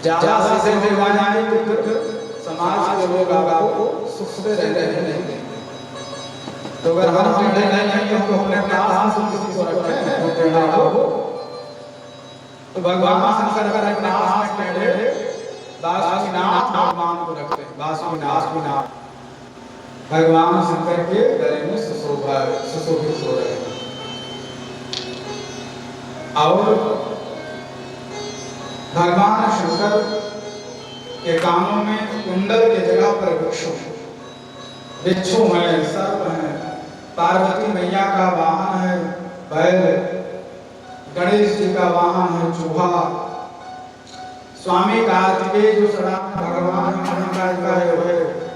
ज्यादा से हो जाए तो फिर समाज के लोग आपको सुख से रहने नहीं देंगे। तो अगर हम टेढ़े नहीं हैं तो अपने पास किसी को रखते हैं तो टेढ़ा हो। तो भगवान शंकर अगर अपने पास में टेढ़े बासुकीनाथ भगवान को रखते हैं। बासुकीनाथ भगवान शंकर के गले में सुशोभित हो रहे हैं। और भगवान शंकर के कानों में कुंडल के जगह पर बिच्छू है, सर्प है, पार्वती मैया का वाहन है बैल, गणेश जी का वाहन है चूहा, स्वामी कार्तिकेय जो सनातन भगवान का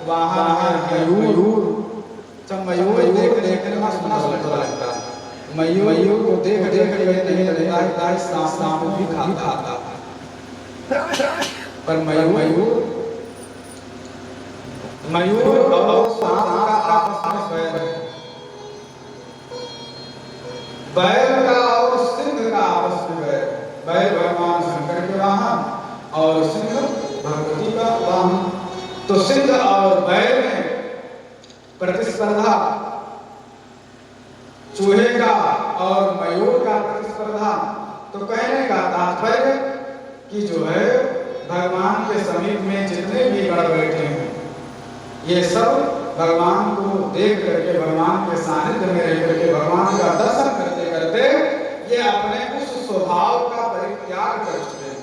वाहन है मयूर। जब मयूर देखने में सुंदर लगता है, मयूर को देख नहीं लगता है सांप भी खाता पर मयूर और सांप का आपस में बैल का और सिंह का आपस में बैल भगवान शंकर के वाहन और सिंह भगवती का वाहन। तो सिंह और बैल में प्रतिस्पर्धा, चूहे का और मयूर का प्रतिस्पर्धा। तो कहने का तात्पर्य कि जो है भगवान के समीप में जितने भी गण बैठे हैं ये सब भगवान को देख करके, भगवान के सानिध्य में रह करके, भगवान का दर्शन करते करते ये अपने उस स्वभाव का परित्याग कर चुके हैं,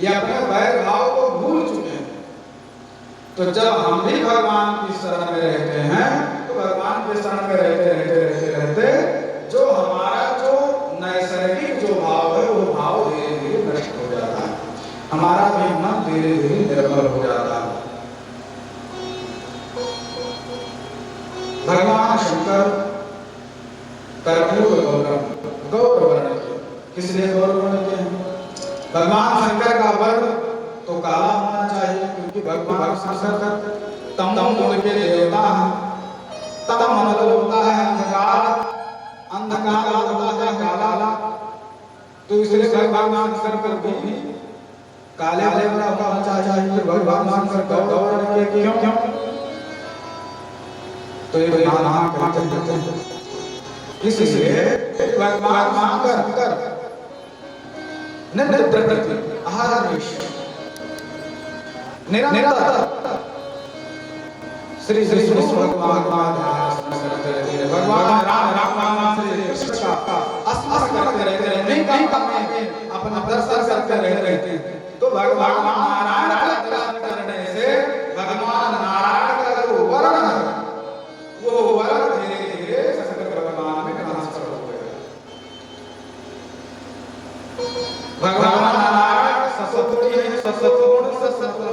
ये अपने वैर भाव को भूल चुके हैं। तो जब हम भी भगवान की शरण में रहते हैं तो भगवान के शरण में रहते जो हमारा जो नैसर्गिक जो भाव है वो भाव धीरे धीरे नष्ट हो जाता है, हमारा भी मन धीरे धीरे निर्मल हो जाता है। भगवान शंकर कर्पूर गौर वर्ण किए। किसने गौर वर्ण किए हैं? भगवान शंकर का वर्ण तो काला होना चाहिए, क्योंकि भगवान शंकर तम गुण के देवता हैं। तम मतलब होता है अंधकार, अंधकार होता है काला। तो इसलिए भगवान शंकर को भी काले वर्ण का होना चाहिए। भगवान शंकर गौर वर्ण के क्यों? तो ये नाम कहते हैं। इसलिए भगवान शंकर निरंतर आहारनिश निरंतर श्री श्री भगवान राम श्री कृष्ण का स्मरण करते रहते हैं, नहीं कहीं अपना दर्शन करते रहते हैं। तो भगवान नारायण का दर्शन करने से भगवान नारायण का जो वर्ण है वो वर्ण धीरे धीरे शंकर भगवान में ट्रांसफर हो गया। भगवान नारायण सत्वगुण है, सत्वगुण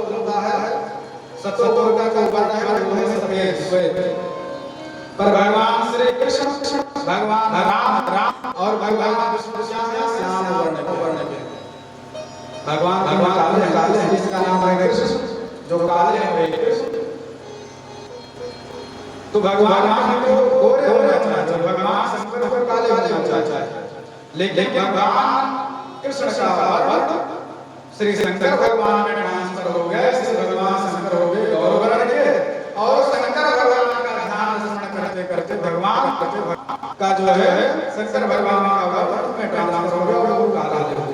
होता है, सत्वगुण का वर्ण है वो है सफेद श्वेत। पर भगवान श्री कृष्ण भगवान राम और भगवान विष्णु श्याम वर्ण के। भगवान काले हैं, जिसका नाम है कृष्ण, जो काले हैं कृष्ण। तो भगवान को गोरे होना चाहिए, भगवान शंकर को काले होना चाहिए, लेकिन भगवान कृष्ण का वर्ण श्री शंकर भगवान में ट्रांसफर हो गया। इससे भगवान शंकर हो गए गौर वर्ण के, और शंकर भगवान का ध्यान स्मरण करते करते भगवान का जो है शंकर भगवान का वर्ण में ट्रांसफर हो गया, वो काला हो गया।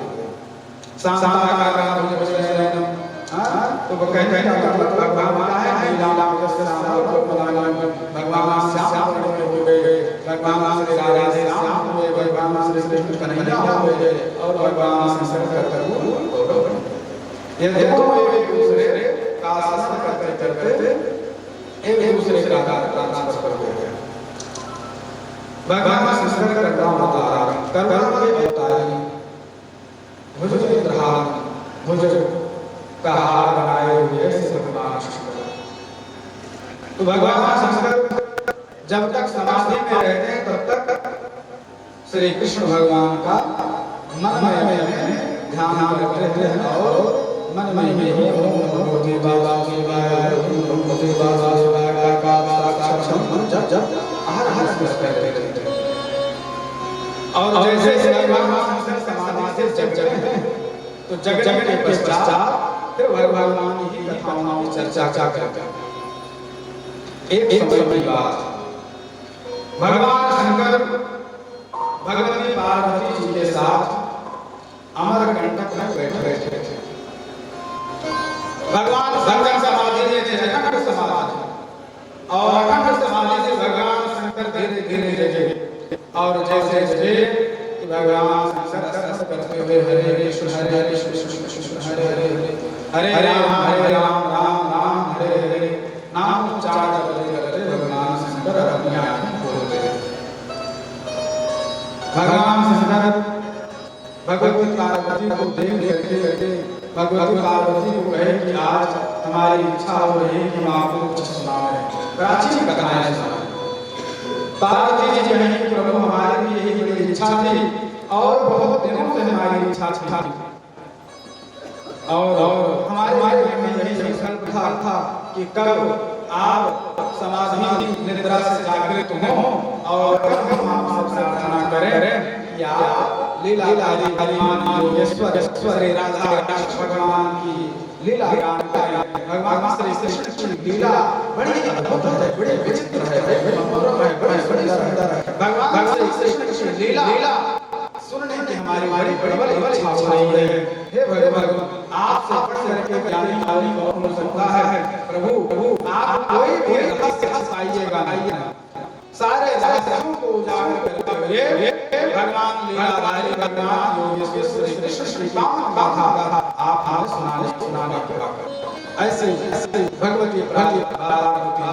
तो वो कहते हैं भगवान है भगवान श्याम हो गए, भगवान श्री राधे श्याम हुए, भगवान श्री कृष्ण कन्हैया हुए, और भगवान शंकर ये दोनों एक दूसरे का शासन करते करते एक दूसरे से ट्रांसफर हो गए। भगवान शंकर का कर्म ये बताया मुझे का हार बनाए हुए भगवान शंकर। तो भगवान शंकर जब तक समाधि में रहते हैं तब तक श्री कृष्ण भगवान का मन में ध्यान करते हैं, और मन में ही ओम नमो देवाय ओम नमो देवाय का जब हर हर करते रहते हैं। और जैसे भगवान शंकर समाधि से जग जाते हैं तो जग के पश्चात फिर भगवान की कथाओं की चर्चा करते हैं। एक समय की बात, भगवान शंकर भगवती पार्वती जी के साथ अमरकंटक में बैठे थे। भगवान शंकर समाधि में थे, अखंड समाधि, और अखंड समाधि से भगवान शंकर धीरे धीरे जगे, और जैसे जगे भगवान शंकर करते हुए हरे कृष्ण हरे कृष्ण हरे हरे हरे राम राम राम हरे हरे नाम उच्चारण करते भगवान शंकर अपनी आंखें खोलते। भगवान शंकर भगवती पार्वती को देख करके भगवती पार्वती को कहे कि आज हमारी इच्छा हो रही है कि हम आपको कुछ सुनाएं, प्राचीन कथाएं सुनाएं। पार्वती जी कहें प्रभु हमारी यही बड़ी इच्छा थी और बहुत दिनों से हमारी इच्छा थी, और हमारे मन में यही संकल्प था कि कब आप समाधि निद्रा से जागृत हो और हम आपसे प्रार्थना करें कि आप लीला योगेश्वर राधा भगवान की लीला गान करें। भगवान श्री कृष्ण की लीला बड़ी अद्भुत है, बड़ी विचित्र है, बड़ी सुंदर है। भगवान श्री कृष्ण की लीला सुनने की हमारी बड़ी इच्छा हो रही है। हे भगवान, आपसे बढ़ करके ज्ञानी वाली कौन हो सकता है? प्रभु आप कोई भी रहस्य बताइएगा नहीं, सारे रहस्यों को उजागर करते हुए भगवान लीलाधारी भगवान योगेश्वर श्री कृष्ण की गाथा आप हमें सुनाने की बात। ऐसे भगवती पार्वती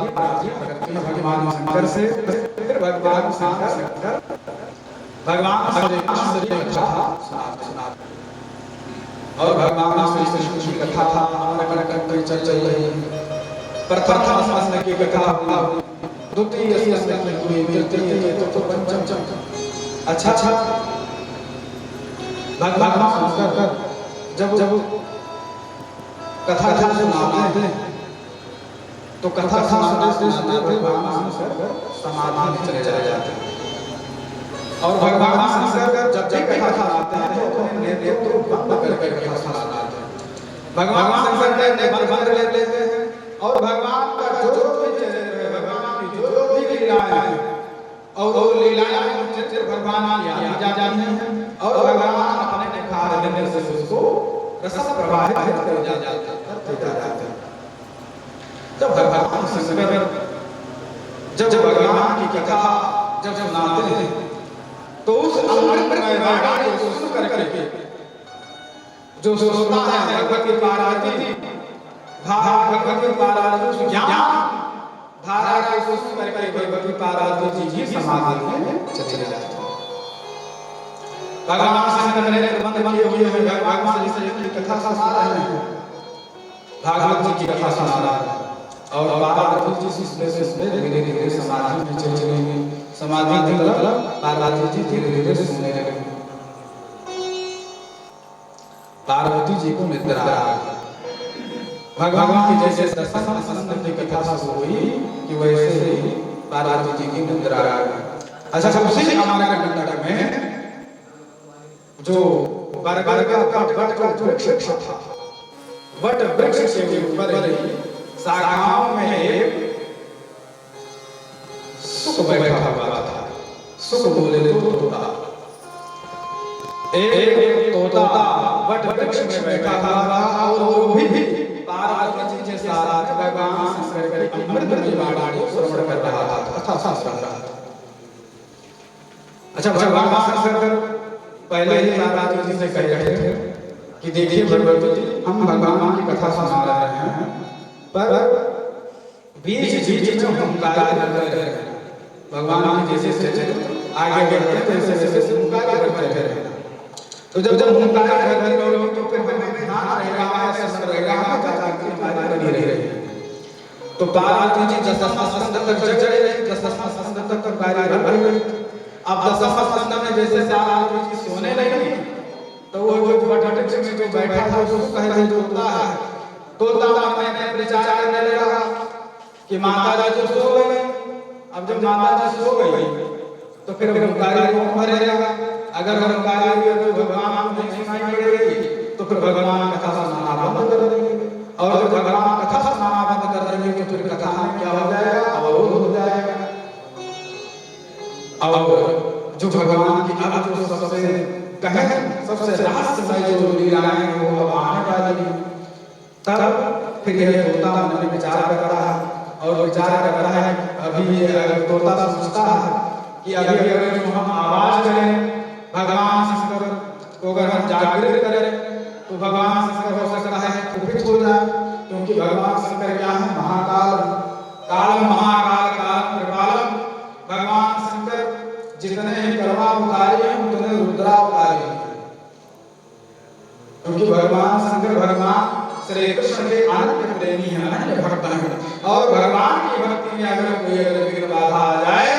जी भगवान शंकर से, फिर भगवान शंकर भगवान श्री कृष्ण की कथा सुनाते, और भगवान श्री कृष्ण की कथा अमरकंटक चल रही है। प्रथम स्कंद की कथा हुई, द्वितीय स्कंद में हुई, तृतीय चतुर्थ पंचम। अच्छा भगवान शंकर जब कथा सुनाते हैं तो कथा सुनाते भगवान शंकर समाधि में चले जाते हैं, और भगवान शंकर जब कथा सुनाते हैं तो नेत्र बंद करके कथा सुनाते हैं। भगवान शंकर ने बंद कर लेते हैं, और भगवान का जो भी चरित्र है, भगवान की जो भी लीलाएं हैं, और लीलाएं चित्र भगवान की जा जाती हैं, और भगवान अपने निखार देने से उसको रस प्रवाहित कर जाते हैं। जब भगवान शंकर जब भगवान की कथा जब सुनाते हैं तो उस अमृतमय वाणी को सुन करके जो सोचता है भगवती पार्वती भगवती पार्वती ज्ञान धारा को सुन करके भगवती पार्वती जी समाधि में चले जाते हैं। भगवान शंकर ने बंद किए हुए भगवान श्री कृष्ण की कथा सुना रहे हैं, भागवत जी की कथा सुना रहे हैं, और पार्वती जी धीरे धीरे समाधि में चले गए। समाधि मतलब पार्वती जी धीरे धीरे सोने लगे। पार्वती जी को निद्रा आ गई। भगवान की जैसे दशम स्कंद की कथा हुई कि वैसे ही पार्वती जी की निद्रा आ गई। अच्छा, उसी अमरकंटक में जो बरगद का वृक्ष था, वट वृक्ष के ऊपर शाखाओं में एक सुख बैठा हुआ था। सुख बोले तोता, एक तोता वट वृक्ष में बैठा था, और वो भी पार्वती जी के साथ भगवान शंकर की अमृतमय वाणी को श्रवण कर रहा था, कथा सुन रहा था। अच्छा, भगवान शंकर पहले ही पार्वती जी से कह रहे थे कि देखिए भगवती जी, हम भगवान की कथा सुना रहे हैं, पर बीच में हम कार्य कर रहे हैं। भगवान जैसे आगे बढ़ते वैसे कार्य करते रहे। तो जब हम कार्य कर रहे हो तो फिर हमें ध्यान रहेगा, ऐसा रहेगा कि कार्य कर रहे हैं। तो पार्वती जी दशम स्कंद तक चढ़े रहे, दशम स्कंद तक कार्य कर रहे। अब दशम स्कंद में जैसे पार्वती जी सोने लगी तो वो जो वट वृक्ष में जो बैठा था उसको कह रहे तोता है, तोता मैंने विचार करने लगा कि माता जी सो गई। अब जब माता जी सो गई तो फिर कार्य कौन भरेगा? अगर हम कार्य तो भगवान को नहीं सुनाई पड़ेगी तो फिर भगवान कथा सुनाना बंद कर देंगे। फिर कथा में क्या हो जाएगा, अवरोध हो जाएगा। और जो भगवान की अब जो सबसे गहन, सबसे रहस्यमय जो लीलाएं वो अब आने वाली हैं, तब फिर यह तोता मन में विचार करता है और विचार करता है। अभी अगर तोता सोचता है कि अभी अगर जो हम आवाज करें भगवान शंकर को, अगर हम जागृत करें तो भगवान शंकर हो सकता है कुपित हो जाए, क्योंकि भगवान शंकर क्या है, महाकाल, कालम महाकाल कालम कृपालम। भगवान शंकर जितने ही कर्मावतारी हैं उतने रुद्रावतारी हैं, क्योंकि भगवान शंकर भगवान श्री कृष्ण के अनन्य प्रेमी हैं, अनन्य भक्त हैं। और भगवान की भक्ति में अगर कोई विघ्न बाधा आ जाए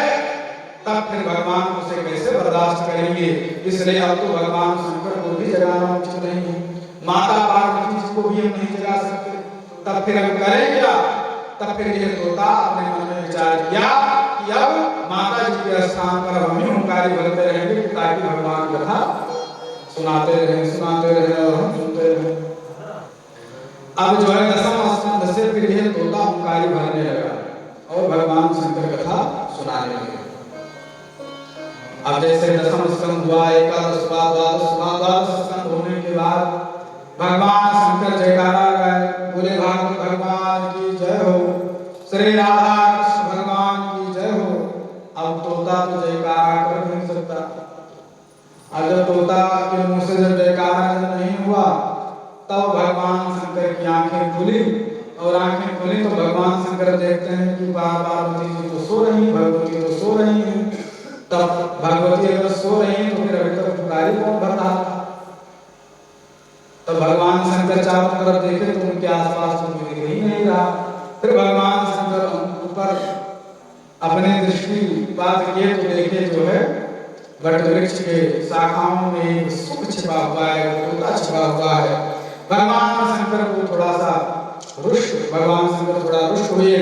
तब फिर भगवान उसे कैसे बर्दाश्त करेंगे। इसलिए अब तो भगवान शंकर को भी जगाना उचित नहीं है, माता पार्वती को भी हम नहीं जगा सकते, तब फिर हम करें क्या। तब फिर यह तोता अपने मन में विचार किया कि अब माता जी के स्थान पर हम ही ओंकारी बोलते रहेंगे, ताकि भगवान कथा सुनाते रहे और हम सुनते रहे। अब जो है दसम स्कंद से फिर यह तोता ओंकारी भरने लगा और भगवान शंकर कथा सुनाने लगे। अब जैसे दसम स्कंद हुआ, एकादशवां, द्वादशवां, द्वादश स्कंद होने के बाद भगवान शंकर जयकारा गाए, बोले भागवत भगवान की जय हो, श्री राधा कृष्ण भगवान की जय हो। अब तोता तो जयकारा कर नहीं सकता। अब जब तोता के मुंह से जब जयकारा नहीं हुआ तब भगवान शंकर की आंखें खुली, और आंखें खुली तो भगवान शंकर देखते हैं कि पार्वती जी तो सो रही, भगवती तो सो रही हैं। तब भगवती अगर सो रही है तो फिर अभी तक पुकारी कौन भर रहा था। तो भगवान शंकर चारों तरफ देखे तो उनके आसपास तो कोई दिख ही नहीं रहा। फिर भगवान शंकर ऊपर अपने दृष्टिपात किए तो देखे जो है वट वृक्ष के शाखाओं में एक सुख छिपा हुआ है, तोता छिपा हुआ है। भगवान शंकर को थोड़ा सा भगवान शंकर थोड़ा रुष्ट हुए।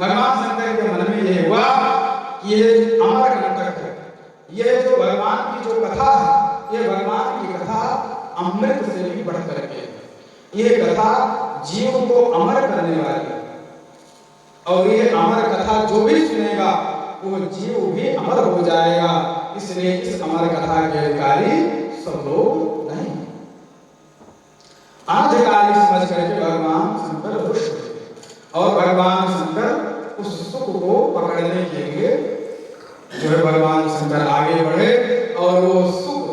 भगवान शंकर के मन में ये हुआ कि ये अमर नाटक है, ये जो भगवान की जो कथा है, ये भगवान की कथा अमृत से भी बढ़ करके ये कथा जीव को अमर करने वाली है, और ये अमर कथा जो भी सुनेगा वो जीव भी अमर हो जाएगा। इसलिए इस अमर कथा के अधिकारी सब लोग नहीं, अनधिकारी समझ करके भगवान शंकर रुष्ट हुए। और भगवान शंकर उस सुख को पकड़ने के लिए जो है भगवान शंकर आगे बढ़े, और वो सुख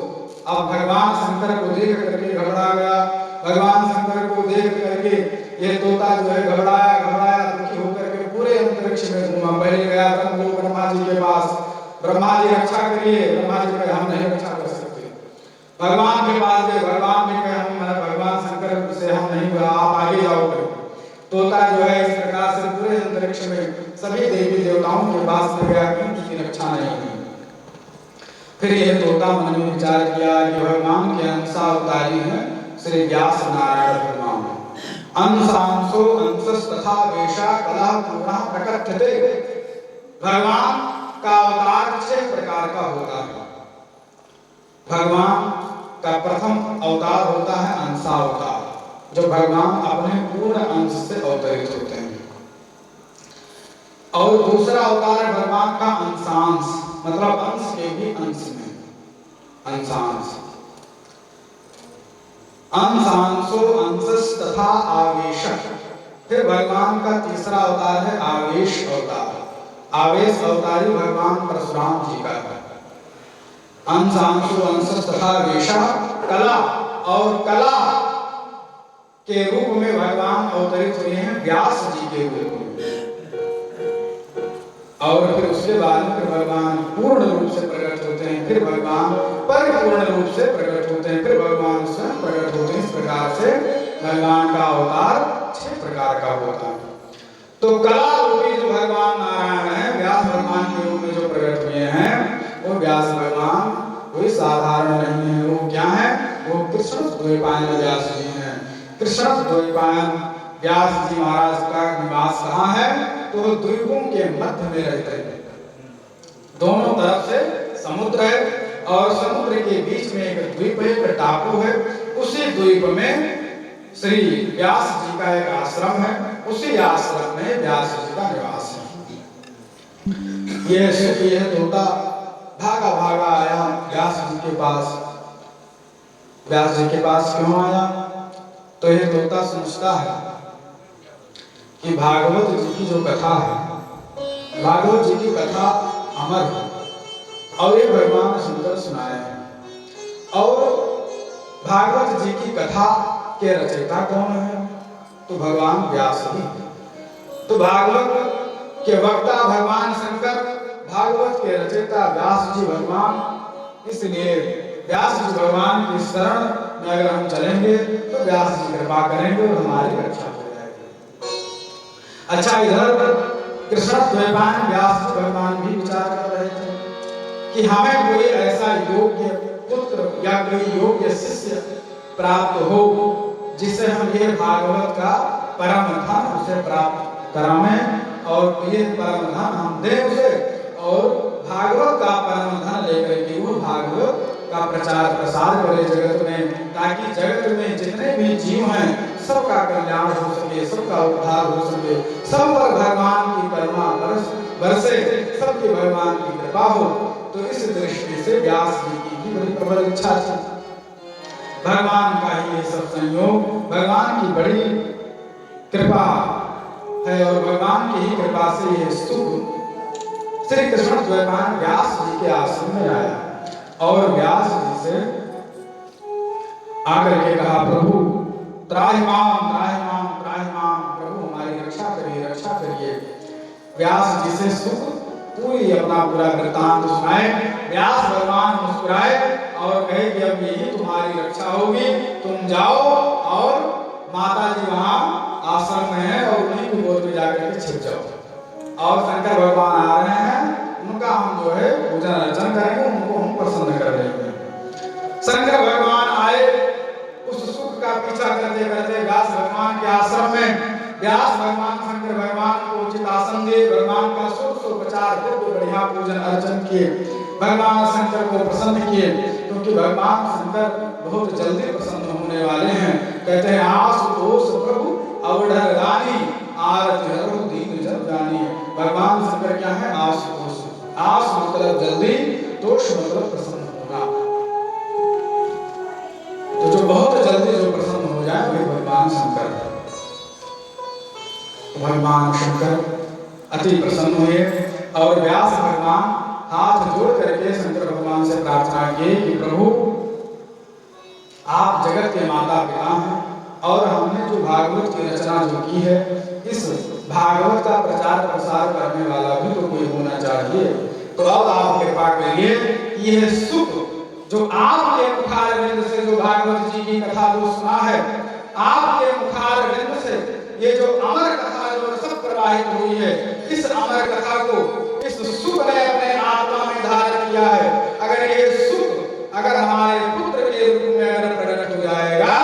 अब भगवान शंकर को देख करके घबरा गया। भगवान शंकर को देख करके ये तोता जो है घबराया दुखी होकर के पूरे अंतरिक्ष में घूमा। पहले गया था ब्रह्मा जी के पास, ब्रह्मा जी रक्षा करिए, ब्रह्मा जी कहे हम नहीं रक्षा कर सकते। भगवान के पास गए, भगवान भी कहे हम भगवान शंकर से हम नहीं, आप आगे जाओगे। तोता जो है इस प्रकार से पूरे अंतरिक्ष में सभी देवी देवताओं के पास में गया, उनकी रक्षा नहीं हुई। फिर यह तोता मन में विचार किया कि भगवान के अंशावतारी हैं श्री व्यास नारायण भगवान, अंशांशो अंशस तथा वेशा कला पूर्णा प्रकटते। भगवान का अवतार 6 प्रकार का होता है। भगवान का प्रथम अवतार होता है अंशावतार, जो भगवान अपने पूर्ण अंश से अवतरित होते हैं। और दूसरा अवतार है भगवान का अंशांश, मतलब अंश के भी अंश में अंशांश। अंशांशो अंशस तथा आवेश। फिर भगवान का तीसरा अवतार है आवेश अवतार। आवेश अवतारी भगवान परशुराम जी का है। अंशांशो अंशस तथा वेशा कला, और कला के रूप में भगवान अवतरित हुए हैं व्यास जी के रूप में। और फिर उसके बाद फिर भगवान पूर्ण रूप से प्रकट होते हैं, फिर भगवान परिपूर्ण रूप से प्रकट होते हैं, फिर भगवान स्वयं प्रकट होते हैं। इस प्रकार से भगवान का अवतार 6 प्रकार का होता है। तो कला रूपी जो भगवान नारायण है, व्यास भगवान के रूप में जो प्रकट हुए हैं, वो व्यास भगवान कोई साधारण नहीं है। वो क्या है? वो कृष्ण द्वैपायन व्यास जी हैं। कृष्ण द्वैपायन व्यास जी महाराज का निवास कहाँ है? तो द्वीपों के मध्य में रहते हैं। दोनों तरफ से समुद्र है, और समुद्र के बीच में एक द्वीप है, एक टापू है। उसी द्वीप में श्री व्यास जी का एक आश्रम है। उसी आश्रम में व्यास जी का निवास है। ये तोता भागा भागा आया व्यास जी के पास। व्यास जी के पास क्यों आया? तो ये तोता सोचता है कि भागवत जी की जो कथा है, भागवत जी की कथा अमर है और ये भगवान शंकर सुनाए हैं। और भागवत जी की कथा के रचयिता कौन है? तो भगवान व्यास जी। तो भागवत के वक्ता भगवान शंकर, भागवत के रचयिता व्यास जी भगवान। इसलिए व्यास जी भगवान की शरण में अगर हम चलेंगे तो व्यास जी कृपा करेंगे और हमारी रक्षा हो जाएगी। अच्छा, इधर कृष्ण द्वैपायन व्यास जी भगवान भी विचार कर रहे थे कि हमें कोई ऐसा योग्य पुत्र या कोई योग्य शिष्य प्राप्त हो जिससे हम ये भागवत का परम धन उसे प्राप्त कराएं और ये परम धन हम दें उसे, और भागवत का परम धन लेकर के वो भागवत का प्रचार प्रसार करे जगत में, ताकि जगत में जितने भी जीव हैं सबका कल्याण हो सके, सबका उद्धार हो सके, सब पर भगवान की करुणा बरसे, सबके भगवान की कृपा हो। तो इस दृष्टि से व्यास जी की बड़ी प्रबल इच्छा थी। भगवान का ही ये सब संयोग, भगवान की बड़ी कृपा है और भगवान की ही कृपा से ये सुख श्री कृष्ण द्वैपायन व्यास जी के आश्रम में आया और व्यास जी से आकर के कहा, प्रभु त्राहिमाम त्राहिमाम त्राहिमाम, प्रभु हमारी रक्षा करिए, रक्षा करिए। व्यास जी से सुख पूरी अपना पूरा वृत्तांत सुनाए। व्यास भगवान मुस्कुराए और कहे कि अब यही तुम्हारी रक्षा होगी, तुम जाओ और माता जी वहां आश्रम में है और उन्हीं की गोद में जाकर के छिप जाओ। और शंकर भगवान आ रहे हैं, उनका हम जो है पूजन अर्चन करेंगे, उनको हम प्रसन्न कर देंगे। शंकर भगवान आए, उस सुख का पीछा करते करते व्यास भगवान के आश्रम में व्यास भगवान शंकर भगवान को उचित आसन दिए, भगवान का षोडशोपचार दिव्य बढ़िया पूजन अर्चन किए, भगवान शंकर को प्रसन्न किए, क्योंकि भगवान शंकर बहुत जल्दी प्रसन्न होने वाले हैं। कहते हैं, आशुतोष प्रभु अवढ़ रानी आरती हरु दीन जन जानी। भगवान शंकर क्या है? आशुतोष। आश मतलब जल्दी, तोष मतलब प्रसन्न होना। तो जो बहुत जल्दी जो प्रसन्न हो जाए वही भगवान शंकर है। भगवान शंकर अति प्रसन्न हुए और व्यास भगवान हाथ जोड़ करके शंकर भगवान से प्रार्थना की कि प्रभु आप जगत के माता पिता हैं और हमने जो भागवत की रचना जो की है, इस भागवत का प्रचार प्रसार करने वाला भी तो कोई होना चाहिए। तो अब आप कृपा करिए कि यह सुख जो आपके मुखारविंद से जो भागवत जी की कथा जो सुना है, आपके मुखारविंद से ये जो अमर कथा जो सब प्रवाहित हुई है, इस अमर कथा को इस सुख ने अपने आत्मा में धारण किया है। अगर ये सुख अगर हमारे पुत्र के रूप में अगर प्रकट हो जाएगा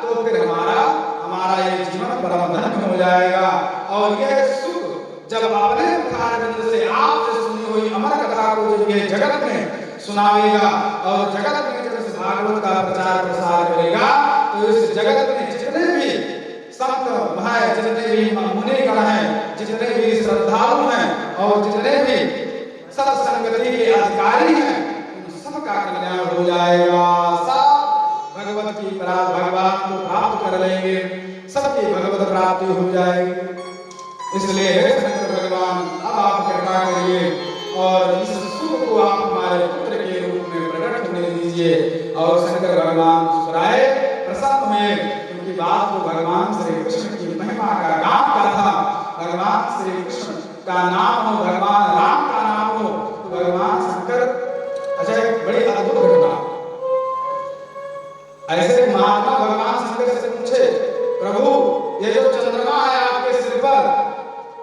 तो फिर हमारा ये जीवन परम धन्य हो जाएगा। और यह सुख जब अपने मुखारविंद से आपसे सुनी हुई अमर कथा को जब ये जगत में सुनावेगा और जगत में जब इस भागवत का प्रचार प्रसार करेगा तो इस जगत में जितने भी संत महाय, जितने भी मुनिगण हैं, जितने भी श्रद्धालु हैं और जितने भी सत्संगति के अधिकारी हैं, उन सबका कल्याण हो जाएगा। सब भगवत की भगवान को प्राप्त कर लेंगे, सबकी भगवत प्राप्ति हो जाएगी। इसलिए शंकर भगवान अब आप कृपा करिए और इस सुख को आप हमारे पुत्र के रूप में प्रकट होने दीजिए। और शंकर भगवान मुस्कुराए, प्रसन्न हुए, क्योंकि बात तो भगवान श्री कृष्ण की महिमा का गान का था। भगवान श्री कृष्ण का नाम हो, भगवान राम का नाम हो, तो भगवान शंकर, अच्छा एक बड़ी अद्भुत घटना, ऐसे महात्मा भगवान शंकर से पूछे, प्रभु ये जो चंद्रमा है आपके सिर पर,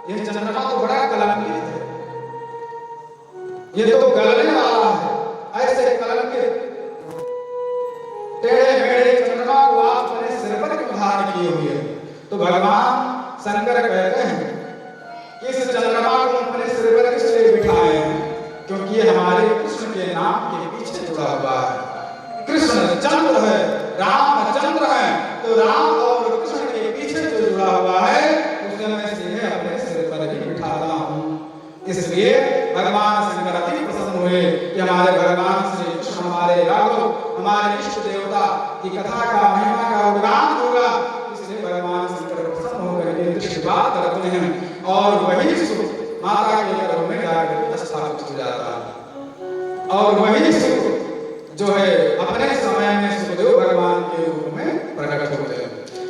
ये चंद्रमा तो बड़ा कलंकित है, ये तो गलने वाला है, ऐसे कलंकित टेढ़े मेढ़े चंद्रमा को आप अपने सिर पर क्यों धारण किए हुए? तो भगवान शंकर कहते हैं कि इस चंद्रमा को अपने सिर पर इसलिए बिठाए हैं क्योंकि ये हमारे कृष्ण के नाम के पीछे जुड़ा हुआ है। कृष्ण चंद्र है, राम चंद्र है, तो राम और कृष्ण के पीछे जो जुड़ा हुआ है देवता की कथा का महिमा का उद्गान होगा, इसलिए भगवान शंकर प्रसन्न होकर के दृष्टिपात करते हैं और वही सुख माता के गर्भ में जाकर स्थापित हो जाता है। और वही सुख जो है अपने समय में सुखदेव भगवान के रूप में प्रकट होते हैं।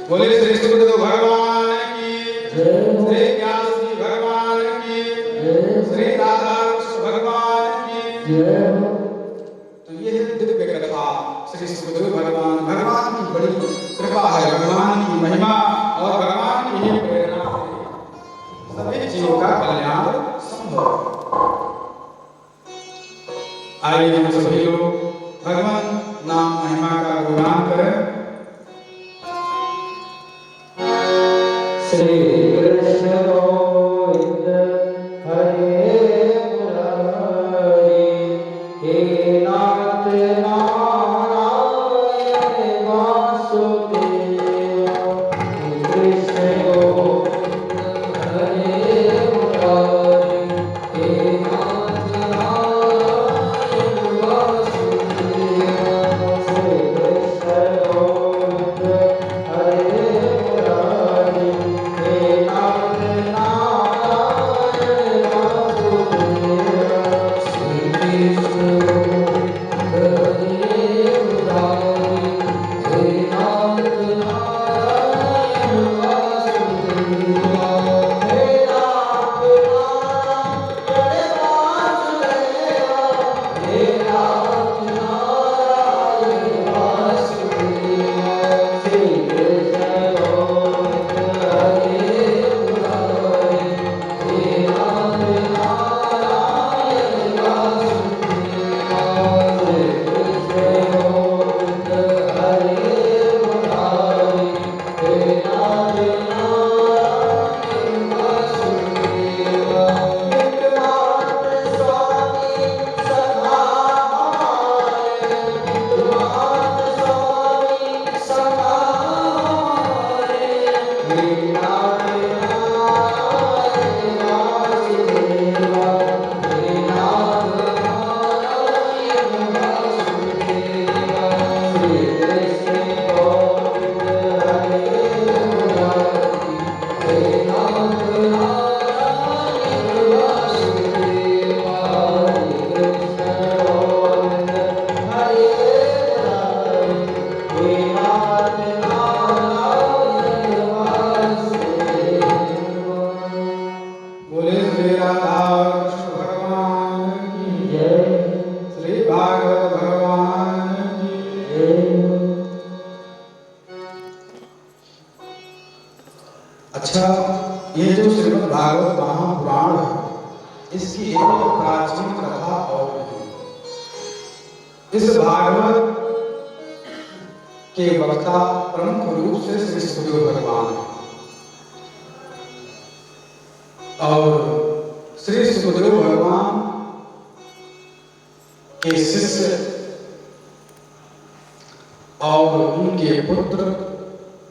बोले श्री सुखदेव भगवान की जय, श्री व्यास जी भगवान की जय, श्री राधा कृष्ण भगवान की जय। तो ये है दिव्य कथा श्री सुखदेव भगवान। भगवान की बड़ी कृपा है, भगवान की महिमा और भगवान की ही प्रेरणा से सभी जीवों का कल्याण संभव। आइए हम सभी लोग भगवान नाम महिमा का गुणगान करें। श्री कृष्ण गोविंद हरे मुरारी, हे नाथ नारायण वासुदेव। कृष्ण गोविंद हरे मुरारी, हे नाथ नारायण वासुदेव। श्री कृष्ण गोविंद हरे मुरारी, हे नाथ नारायण वासुदेव। श्री कृष्ण गोविंद हरे मुरारी, हे नाथ नारायण वासुदेव। हे नाथ नारायण वासुदेव, हे नाथ नारायण वासुदेव। श्री कृष्ण गोविंद हरे मुरारी, हे नाथ नारायण वासुदेव। श्री कृष्ण गोविंद हरे मुरारी, हे नाथ नारायण वासुदेव। नित्यानंद स्वामी सदा हमारे, नित्यानंद स्वामी सदा हमारे। हे नाथ नारायण वासुदेव, हे नाथ नारायण वासुदेव। श्री कृष्ण गोविंद हरे मुरारी, हे नाथ नारायण वासुदेव। हरे कृष्ण गोविंद हरे मुरारी, हे नाथ नारायण वासुदेव। बोले श्री राधा कृष्ण भगवान की जय, श्री भागवत भगवान की। जय। अच्छा, ये जो श्रीमद् भागवत महापुराण है, इसकी एक प्राचीन कथा और है। इस भागवत के वक्ता प्रमुख रूप से श्री सुखदेव भगवान हैं। और श्री सुखदेव भगवान के शिष्य और उनके पुत्र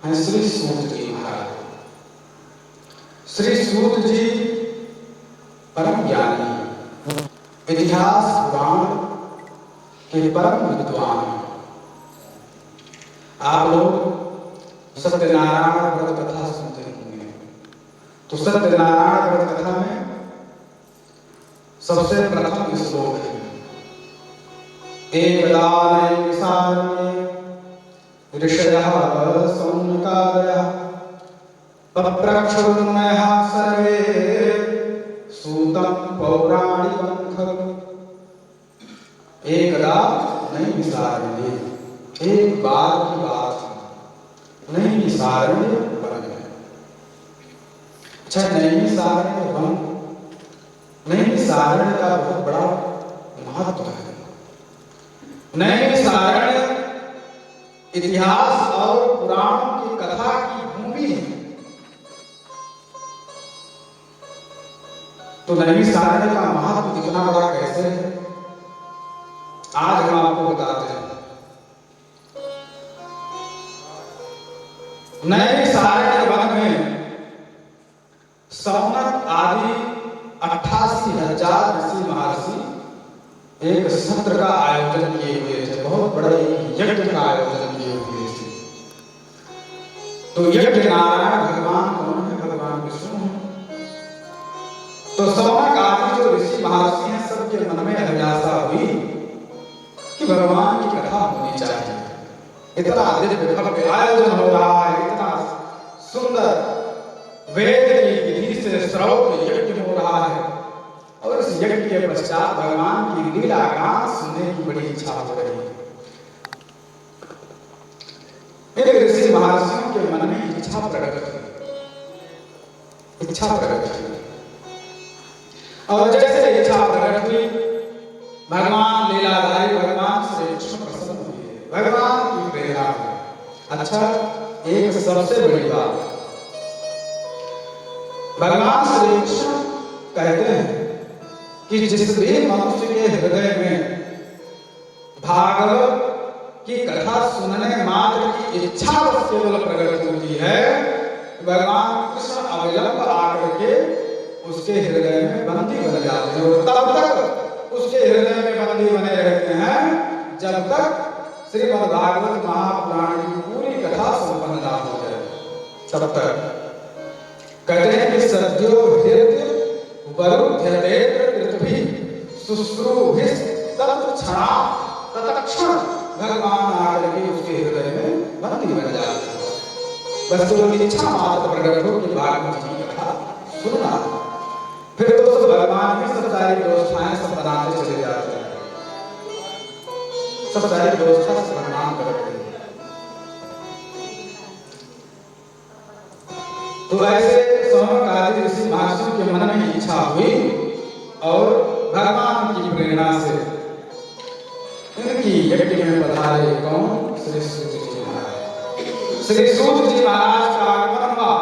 हैं श्री सूत जी महाराज। श्री सूत जी परम ज्ञानी हैं, इतिहास पुराण के परम विद्वान हैं। आप लोग सत्यनारायण व्रत कथा सुनते होंगे, तो सत्यनारायण व्रत कथा में सबसे प्रथम श्लोक है, एकदा नैमिषारण्ये ऋषयः सौनकादयः पप्रक्षुर्मुनयः सर्वे सूतं पौराणिकं खलु। एकदा नैमिषारण्ये, एक बार की बात है, नैमिषारण्य वन है। अच्छा, नैमिषारण्य वन, नैमिषारण्य का बहुत बड़ा महत्व है। नैमिषारण्य इतिहास और पुराणों की कथा की भूमि है। तो नैमिषारण्य का महत्व इतना बड़ा कैसे है, आज हम आपको बताते हैं। नैमिषारण्य वन में सौनक आदि 88,000 ऋषि महर्षि एक सत्र का आयोजन किए हुए थे, बहुत बड़ा एक यज्ञ का आयोजन किए हुए थे। तो यज्ञ नारायण भगवान कौन है? भगवान विष्णु है। तो सौनक आदि जो ऋषि महर्षि हैं, सबके मन में अभिलाषा हुई कि भगवान की कथा होनी चाहिए। इतना दिव्य भव्य आयोजन हो रहा है, इतना सुंदर वेद की विधि से श्रौत यज्ञ हो रहा है, और इस यज्ञ के पश्चात भगवान की लीला गान सुनने की बड़ी इच्छा हो रही है। इन ऋषि महर्षियों के मन में इच्छा प्रकट हुई, और जैसे इच्छा प्रकट हुई, भगवान लीलाधारी भगवान श्री कृष्ण प्रसन्न हुए, भगवान की प्रेरणा हुई। अच्छा, एक सबसे बड़ी बात, भगवान श्री कृष्ण कहते हैं कि जिस भी मनुष्य के हृदय में भागवत की कथा सुनने मात्र की इच्छा केवल प्रकट होती है, भगवान कृष्ण अविलंब आकर के उसके हृदय में बंदी बन जाते हैं, और तब तक उसके हृदय में बंदी बने रहते हैं जब तक श्रीमद् भागवत महापुराण की पूरी कथा संपन्न ना हो जाए। तब तक कहते हैं कि सद्यो हृदय वरुध्यते पृथ्वी शुश्रूभिः तत्क्षणा तत्क्षण भगवान आकर के उसके हृदय में बंदी बन जाते हैं। बस जो इच्छा मात्र प्रकट हो कि भागवत जी की कथा सुनना, फिर तो भगवान की सब सारी व्यवस्थाएं सब बनाते चले जाते हैं, सब सारी व्यवस्था से प्रणाम करते हैं। तो ऐसे सौनक आदि ऋषि महर्षियों के मन में इच्छा हुई, और भगवान की प्रेरणा से इनकी यज्ञ में पधारे कौन? श्री सूत जी महाराज। श्री सूत जी महाराज का आगमन हुआ,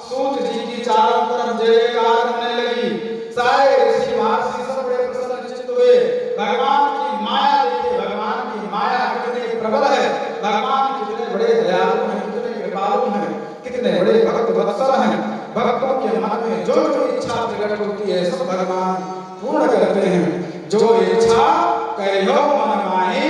सूत जी की चारों तरफ जयकार होने लगी, सारे ऋषि महर्षि सब बड़े प्रसन्नचित्त हुए। भगवान की माया देखिए, भगवान की माया कितनी प्रबल है, भगवान कितने बड़े दयालु हैं, कितने कृपालु हैं, कितने बड़े भक्त वत्सल हैं। भक्तों के मन में जो जो इच्छा प्रकट होती है सब भगवान पूर्ण करते हैं। जो इच्छा करियो मन माही,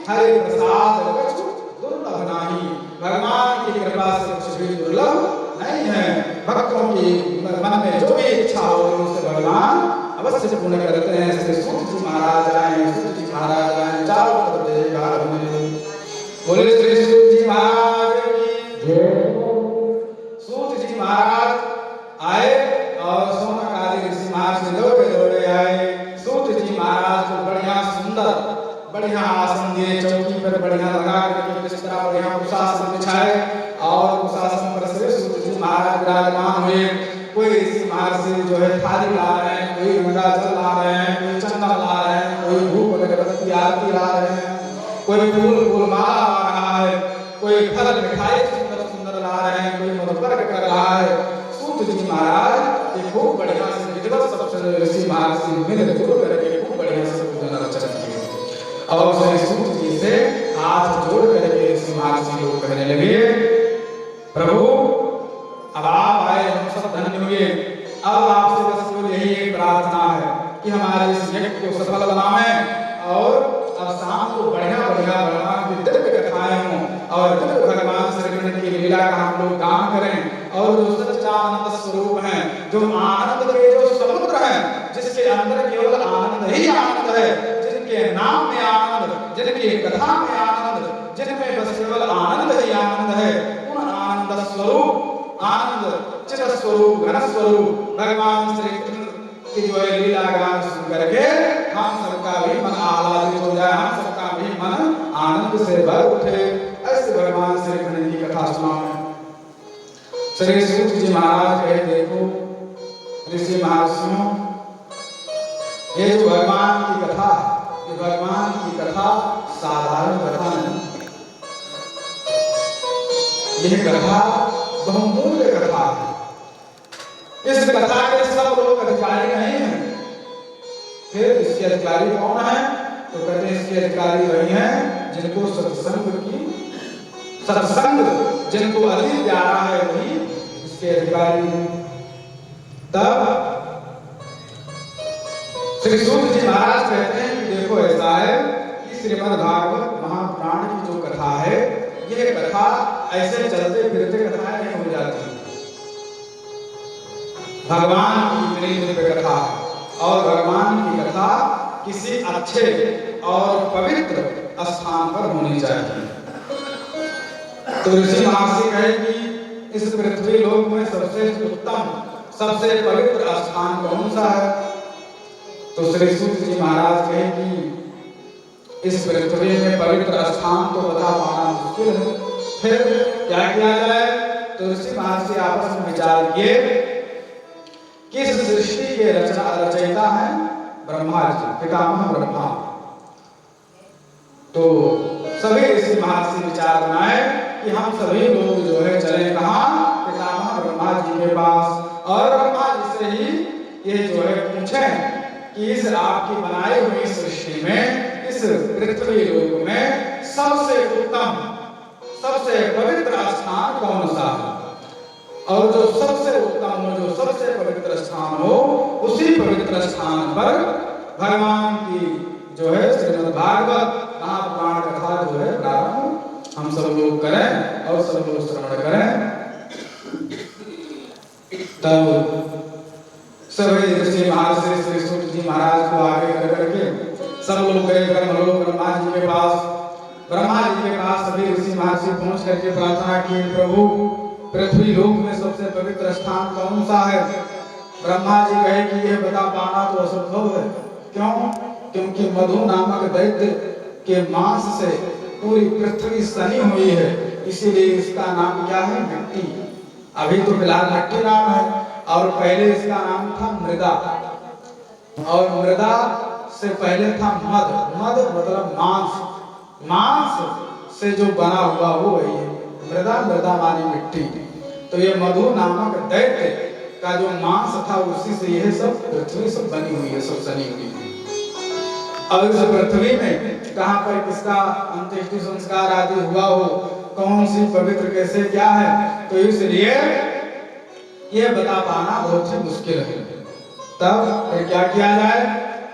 हरि प्रसाद कछु दुर्लभ नाही। भगवान की कृपा से कुछ भी दुर्लभ नहीं है। भक्तों की मन में जो भी इच्छा हो उसे भगवान अवश्य पूर्ण करते हैं। श्री सूत जी महाराज आए, सूत जी महाराज आए, चारों तरफ जयकार होने। बोले श्री सूत जी महाराज की जय। सूत जी महाराज आए और सौनक आदि ऋषि महर्षि दौड़े दौड़े आए। सूत जी महाराज को बढ़िया सुंदर बढ़िया आसन दिए, चौकी पर बढ़िया लगा करके बिस्तर बढ़िया कुशासन बिछाए, और कुशासन पर श्री सूत जी महाराज विराजमान हुए। कोई ऋषि महर्षि जो है थाली ला रहे हैं, कोई गंगा जल ला रहे हैं, कोई चंदन ला रहे हैं, कोई धूप अगरबत्ती आरती ला रहे हैं, कोई फूल माला ला रहा है, कोई फल मिठाई सुंदर सुंदर ला रहे हैं, कोई मधुपर्क कर रहा है। सूत जी महाराज ये खूब बढ़िया से विधिवत सब ऋषि महर्षि मिलजुल करके खूब बढ़िया से पूजन अर्चन किए, और श्री सूत जी से हाथ जोड़ करके ऋषि महर्षि लोग कहने लगे, प्रभु अब आप आए, हम सब धन्य हुए। अब आपसे बस केवल यही एक प्रार्थना है कि हमारे इस यज्ञ को सफल बनाएं, और अब शाम को बढ़िया बढ़िया भगवान की दिव्य कथाएं हों, और दिव्य भगवान श्री कृष्ण की लीला का हम लोग गान करें, और जो सच्चिदानंद स्वरूप हैं, जो आनंद के जो समुद्र हैं, जिसके अंदर केवल आनंद ही आनंद है, जिनके नाम में आनंद, जिनकी कथा में आनंद, जिनमें बस केवल आनंद ही आनंद है, उन आनंद स्वरूप आनंद चित स्वरूप घन स्वरूप भगवान श्री कृष्ण की जो है लीला गान सुन करके हम सबका भी मन आह्लादित हो जाए, हम सबका भी मन आनंद से भर उठे। ऐसे भगवान श्री कृष्ण की कथा सुनाओ। श्री सूत जी महाराज कहे, देखो ऋषि महर्षियों, ये जो भगवान की कथा, ये भगवान की कथा साधारण कथा नहीं, यह कथा बहुमूल्य कथा है। इस कथा के सब लोग अधिकारी नहीं हैं। फिर इसके अधिकारी कौन है? तो कहते हैं इसके अधिकारी वही हैं जिनको सत्संग जिनको अति प्यारा है, वही इसके अधिकारी हैं। तब श्री सूत जी महाराज कहते हैं कि देखो ऐसा है कि श्रीमद् भागवत महापुराण की जो कथा है, ये कथा ऐसे चलते फिरते कथाएं नहीं हो जाती। भगवान की इतनी दिव्य कथा और भगवान की कथा किसी अच्छे और पवित्र स्थान पर होनी चाहिए। तो ऋषि महर्षि कहे कि इस पृथ्वी लोक में सबसे उत्तम, सबसे पवित्र स्थान कौन सा है? तो श्री सूत जी महाराज कहे कि इस पृथ्वी में पवित्र स्थान तो बता पाना मुश्किल है, फिर क्या किया जाए? तो ऋषि महर्षि आपस में विचार किए कि इस सृष्टि के रचयिता हैं ब्रह्मा जी, पितामह ब्रह्मा। तो सभी ऋषि महर्षि विचार बनाए कि हम सभी लोग जो है चले कहाँ? पितामह ब्रह्मा जी के पास, और ब्रह्मा जी से ही ये जो है पूछें कि इस आपकी बनाई हुई सृष्टि में, इस पृथ्वी लोक में सबसे उत्तम, सबसे पवित्र स्थान कौन सा है? और जो सबसे उत्तम हो, जो सबसे पवित्र स्थान हो, उसी पवित्र स्थान पर भगवान की जो है श्रीमद् भागवत महापुराण कथा जो है प्रारंभ हम सब लोग करें और सब लोग श्रवण करें। तब सभी ऋषि महर्षि श्री सूत जी महाराज को आगे कर करके सब लोग गए ब्रह्मा जी के पास। ब्रह्मा जी के पास सभी ऋषि महर्षि पहुंच करके प्रार्थना की, प्रभु पृथ्वी लोक में सबसे पवित्र स्थान कौन सा है? ब्रह्मा जी कहे कि यह बता पाना तो असंभव है। क्यों? क्योंकि मधु नामक दैत्य के मांस से पूरी पृथ्वी सनी हुई है, इसीलिए इसका नाम क्या है? मिट्टी। अभी तो फिलहाल मिट्टी नाम है, और पहले इसका नाम था मृदा, और मृदा से पहले था मद। मद मतलब मांस, मांस से जो बना हुआ वो वही है मृदा। मृदा मानी मिट्टी। तो ये मधु नामक दैत्य का जो मांस था, उसी से यह सब पृथ्वी सब बनी हुई है, सब सनी हुई है। और इस पृथ्वी में कहाँ पर किसका अंत्येष्टि संस्कार आदि हुआ हो, कौन सी पवित्र कैसे क्या है, तो इसलिए ये बता पाना बहुत ही मुश्किल है। तब फिर क्या किया जाए?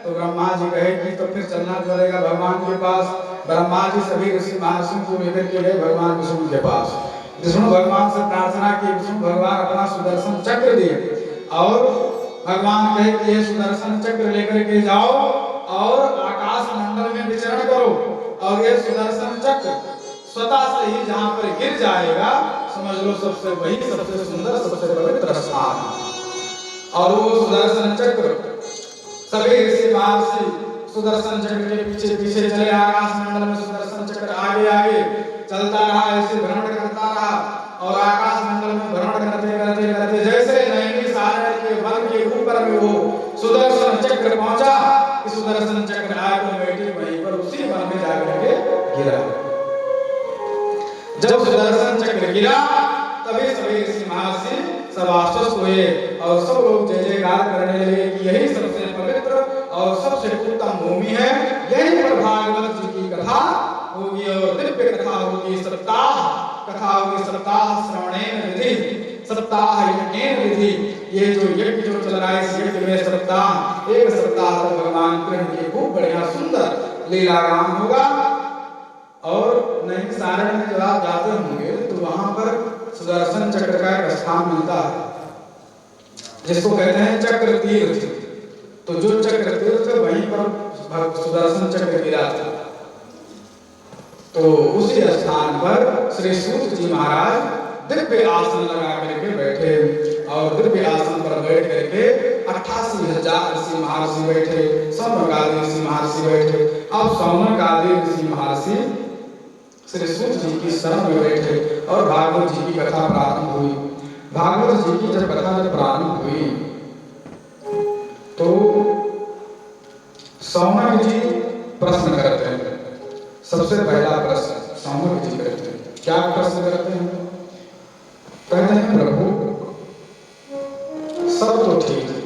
तो ब्रह्मा जी कहे कि तो फिर चलना पड़ेगा भगवान के पास। ब्रह्मा जी सभी ऋषि महर्षियों को लेकर के गए भगवान विष्णु के पास। विष्णु भगवान से प्रार्थना की, विष्णु भगवान अपना सुदर्शन चक्र दिए और भगवान कहे कि ये सुदर्शन चक्र लेकर के जाओ और आकाश मंडल में विचरण करो, और ये सुदर्शन चक्र स्वतः से ही जहां पर गिर जाएगा, समझ लो सबसे वही सबसे सुंदर, सबसे पवित्र स्थान। और वो सुदर्शन चक्र सभी ऋषि महर्षि सुदर्शन चक्र के पीछे पीछे चले। आकाश मंडल में सुदर्शन चक्र आगे आगे चलता रहा, ऐसे भ्रमण करता रहा, और आकाश मंडल में भ्रमण करते करते करते जैसे नैनी सारण के वन के ऊपर में वो सुदर्शन चक्र पहुंचा, कि सुदर्शन चक्र आगे बैठी वहीं पर उसी वन में जाकर के गिरा। जब सुदर्शन चक्र गिरा, तभी सभी ऋषि महर्षि सब आश्वस्त हुए और सब लोग जय जयकार करने लगे कि यही सबसे पवित्र और सबसे उत्तम भूमि है, यही पर भागवत जी की कथा होगी और दिव्य कथा होगी। सप्ताह कथा होगी, सप्ताह श्रवणेन विधि, सप्ताह यज्ञेन विधि। ये जो यज्ञ जो चल रहा है, इस यज्ञ में सप्ताह, एक सप्ताह तक भगवान कृष्ण की खूब बढ़िया सुंदर लीला गान होगा। और नैन सारण में जब आप जाते होंगे तो वहां पर सुदर्शन चक्र का एक स्थान मिलता है, जिसको कहते हैं चक्र तीर्थ। तो जो चक्र तीर्थ वहीं पर सुदर्शन चक्र गिरा था। तो उसी स्थान पर श्री सूत जी महाराज दिव्य आसन लगा करके बैठे, और दिव्य आसन पर बैठ करके 88,000 ऋषि महर्षि बैठे, सौनकादि ऋषि महर्षि बैठे। अब सौनकादि ऋषि महर्षि श्री सूत जी की शरण में बैठे और भागवत जी की कथा प्रारंभ हुई। भागवत जी की जब कथा प्रारंभ हुई तो सौनक जी प्रश्न करते हैं। सबसे पहला प्रश्न सौनक जी करते हैं। क्या प्रश्न करते हैं? कहते हैं प्रभु सब तो ठीक है,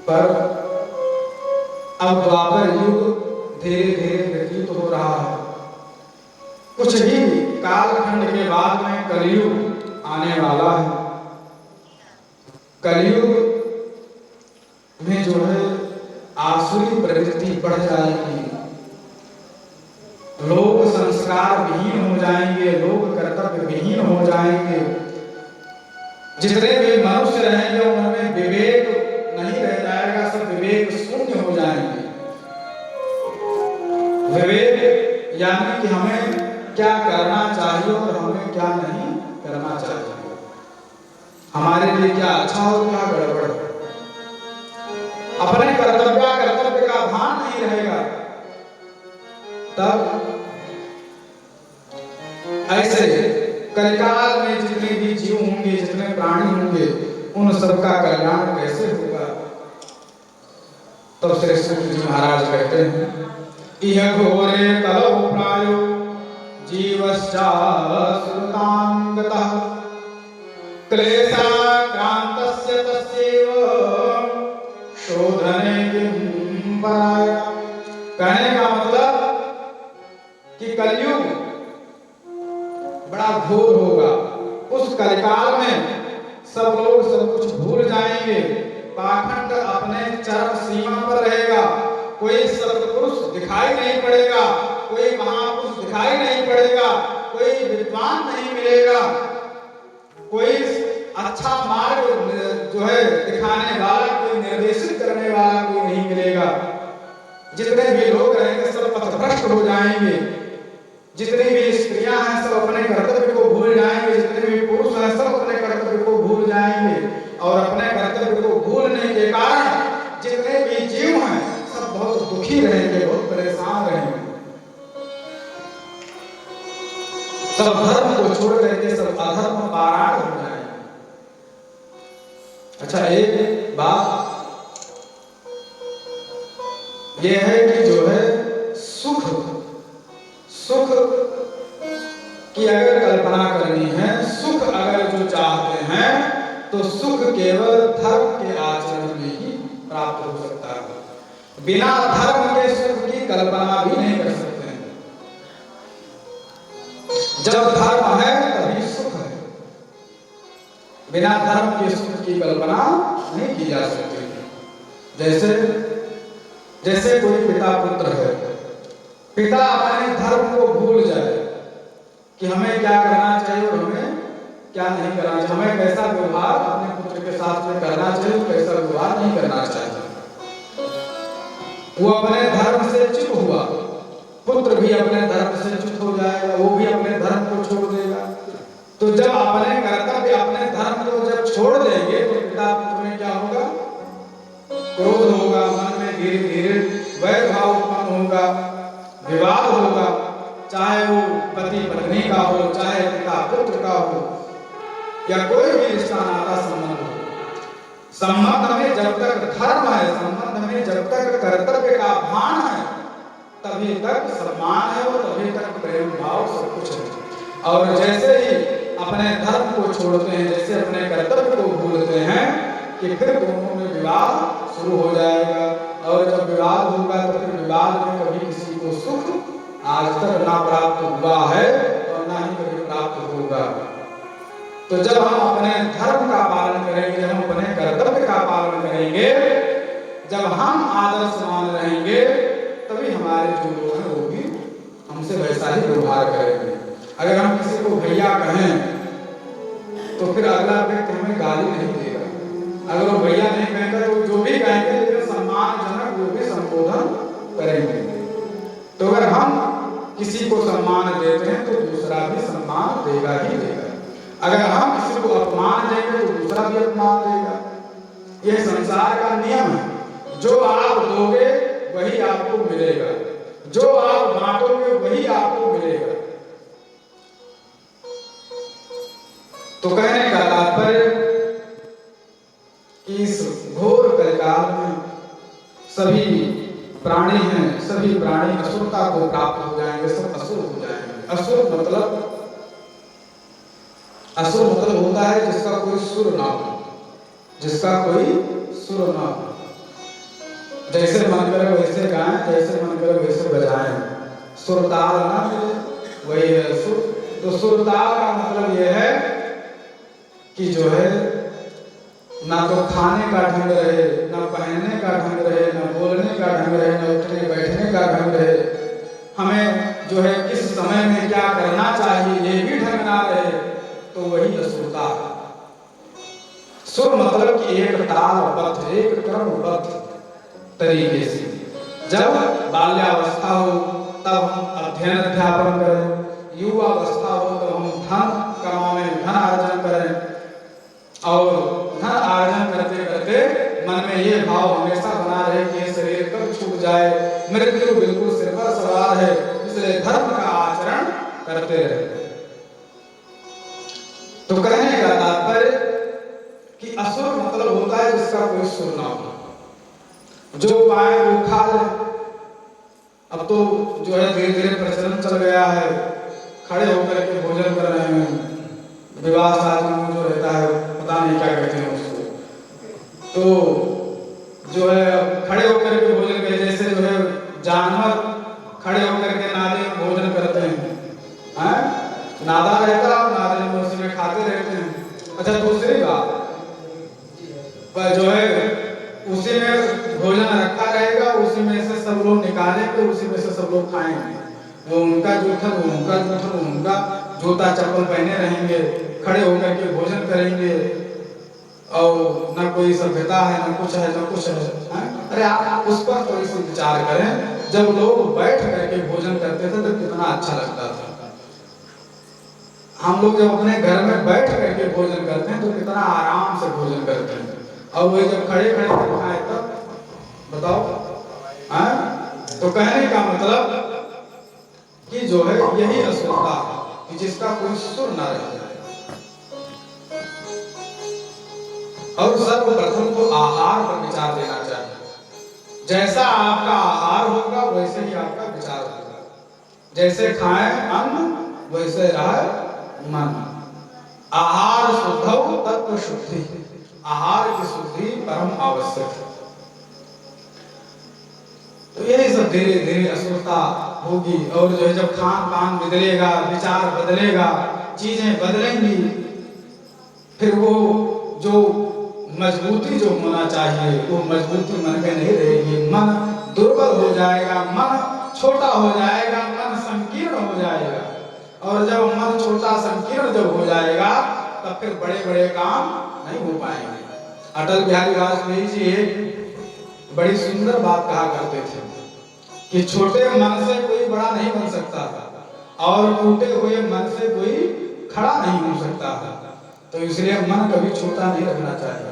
पर अब द्वापर युग धीरे धीरे व्यतीत हो रहा है, कुछ ही कालखंड के बाद में कलयुग आने वाला है। कलयुग में जो है आसुरी प्रवृत्ति बढ़ जाएगी, लोग संस्कार विहीन हो जाएंगे, लोग कर्तव्य विहीन हो जाएंगे। जितने भी मनुष्य रहेंगे उनमें विवेक नहीं रह जाएगा, सब विवेक शून्य हो जाएंगे। विवेक यानी कि हमें क्या करना चाहिए और हमें क्या नहीं करना चाहिए, हमारे लिए क्या अच्छा और क्या गड़बड़ है। अपने कर्तव्य का भान नहीं रहेगा, तब ऐसे कलिकाल में जितने भी जीव होंगे, जितने प्राणी होंगे, उन सबका कल्याण कैसे होगा। तब श्री सूत जी महाराज कहते हैं, इह घोरे कलौ प्रायो जीवश्चासुरतां गतः क्लेशाक्रान्तस्य तस्यैव शोधने किं पराय। कहने का मतलब कि कलयुग बड़ा घोर होगा, उस कलिकाल में सब लोग सब कुछ भूल जाएंगे, पाखंड अपने चरम सीमा पर रहेगा, कोई सत्पुरुष दिखाई नहीं पड़ेगा, कोई महापुरुष दिखाई नहीं पड़ेगा, कोई विद्वान नहीं मिलेगा, कोई अच्छा मार्ग जो है दिखाने वाला, कोई निर्देशित करने वाला कोई नहीं मिलेगा। जितने भी लोग रहेंगे सब पथभ्रष्ट हो जाएंगे, जितनी भी स्त्रियां हैं सब अपने कर्तव्य को भूल जाएंगे, जितने भी पुरुष हैं सब अपने कर्तव्य को भूल जाएंगे, और अपने कर्तव्य को भूलने के कारण जितने भी जीव हैं सब बहुत दुखी रहेंगे, बहुत परेशान रहेंगे, सब धर्म को छोड़ करके सब अधर्म पारायण हो जाएंगे। अच्छा, एक बात यह है कि जो है सुख की अगर कल्पना करनी है, सुख अगर जो चाहते हैं तो सुख केवल धर्म के आचरण में ही प्राप्त हो सकता है, बिना धर्म के सुख की कल्पना भी नहीं कर सकते हैं। जब धर्म है तभी सुख है, बिना धर्म के सुख की कल्पना नहीं की जा सकती। जैसे कोई पिता पुत्र है, पिता अपने धर्म को भूल जाए कि हमें क्या करना चाहिए और हमें क्या नहीं करना चाहिए, हमें कैसा व्यवहार अपने पुत्र के साथ में करना चाहिए, कैसा व्यवहार नहीं करना चाहिए। वो अपने धर्म से च्युत हुआ, पुत्र भी अपने धर्म से च्युत हो जाएगा, वो भी अपने धर्म को छोड़ देगा। तो जब अपने कर्तव्य अपने धर्म को जब छोड़ देंगे तो पिता पुत्र में क्या होगा, क्रोध होगा, मन में धीरे धीरे वैर भाव उत्पन्न होगा, विवाद होगा, चाहे वो पति पत्नी का हो, चाहे पिता पुत्र का हो, या कोई भी रिश्ता नाता संबंध हो। संबंध में जब तक धर्म है, संबंध में जब तक कर्तव्य का भान है, तभी तक सम्मान है और तभी तक प्रेम भाव सब कुछ है। और जैसे ही अपने धर्म को छोड़ते हैं, जैसे अपने कर्तव्य को भूलते हैं, कि फिर दोनों में विवाद शुरू हो जाएगा, और जब विवाद होगा तो फिर विवाद में कभी किसी को सुख आज तक ना प्राप्त हुआ है और ना ही कभी प्राप्त होगा। तो जब हम अपने धर्म का पालन करेंगे, हम अपने कर्तव्य का पालन करेंगे, जब हम आदर्शवान रहेंगे, तभी हमारे जो लोग हैं वो भी हमसे वैसा ही व्यवहार करेंगे। अगर हम किसी को भैया कहें तो फिर अगला व्यक्ति हमें गाली नहीं देगा, अगर वो भैया नहीं कहेगा तो जो भी कहेंगे लेकिन सम्मानजनक वो भी संबोधन करेंगे। तो अगर हम किसी को सम्मान देते हैं तो दूसरा भी सम्मान देगा ही देगा, अगर हम किसी को अपमान देंगे तो दूसरा भी अपमान देगा। यह संसार का नियम है, जो आप दोगे वही आपको मिलेगा, जो आप बांटोगे वही आपको मिलेगा। तो कहने का तात्पर्य कि इस घोर कलिकाल में सभी प्राणी हैं, सभी प्राणी असुरता को प्राप्त हो जाएंगे, सब असुर हो जाएंगे। असुर मतलब होता है जिसका कोई सुर ना हो, जिसका कोई सुर ना हो। जैसे मन करे वैसे गाएं, जैसे मन करे वैसे बजाएं, सुरताल ना मिले वही है सुर। तो सुरताल का मतलब यह है कि जो है ना तो खाने का ढंग रहे, ना पहनने का ढंग रहे, ना बोलने का ढंग रहे, ना उठने बैठने का ढंग रहे, हमें जो है किस समय में क्या करना चाहिए ये भी ढंग ना रहे, तो वही असुरता है। सुर मतलब कि एक तालबद्ध, एक क्रमबद्ध तरीके से। जब बाल्यावस्था हो तब हम अध्ययन अध्यापन करें, युवावस्था हो तब हम धन कमाने, धन अर्जन करें, और धन अर्जन करते करते मन में ये भाव हमेशा बना रहे कि ये शरीर कब छूट जाए, मृत्यु बिल्कुल सिर पर सवार है, इसलिए धर्म का आचरण करते रहे। तो कहने का तात्पर्य कि असुर मतलब होता है जिसका कोई सुर ना हो, जो पाए वो खा ले। अब तो जो है धीरे धीरे प्रचलन चल गया है, खड़े होकर के भोजन कर रहे हैं, विवाह शादी में जो रहता है पता नहीं क्या कहते हैं उसको, तो जो है खड़े होकर के भोजन करे, जैसे जो है जानवर खड़े होकर के नादे में भोजन करते हैं, नादा रहता है और नादे में उसी में खाते रहते हैं। अच्छा, दूसरी बात जो है उसी में भोजन रखा रहेगा, उसी में से सब लोग निकालेंगे, उसी में से सब लोग खाएंगे, वो उनका जूठन, वो उनका जूठन, वो उनका जूता चप्पल पहने रहेंगे, खड़े होकर के भोजन करेंगे, और न कोई सभ्यता है, न कुछ है, न कुछ है। अरे आप उस पर थोड़ी सी विचार करें, जब लोग बैठ करके भोजन करते थे तो कितना अच्छा लगता था। हम लोग जब अपने घर में बैठ करके भोजन करते हैं तो कितना आराम से भोजन करते हैं, और वही जब खड़े खड़े खाए तब बताओ। तो कहने का मतलब कि जो है यही असुरता है कि जिसका कोई सुर ना रहे। और सर्वप्रथम तो आहार पर विचार देना चाहिए। जैसा आपका आहार होगा वैसे ही आपका विचार होगा। जैसे खाएं अन्न वैसे रहे मन। आहार शुद्धौ तत्व शुद्धि, आहार की शुद्धि परम आवश्यक है। तो यही सब धीरे धीरे असुरता होगी, और जो है जब खान पान बदलेगा, विचार बदलेगा, चीजें बदलेंगी, फिर वो जो मजबूती जो होना चाहिए वो मजबूती मन में नहीं रहेगी। मन दुर्बल हो जाएगा, मन छोटा हो जाएगा, मन संकीर्ण हो जाएगा, और जब मन छोटा संकीर्ण जब हो जाएगा तब फिर बड़े बड़े काम नहीं हो पाएंगे। अटल बिहारी वाजपेयी जी एक बड़ी सुंदर बात कहा करते थे कि छोटे मन से कोई बड़ा नहीं बन सकता, और टूटे हुए मन से कोई खड़ा नहीं हो सकता। तो इसलिए मन कभी छोटा नहीं रखना चाहिए,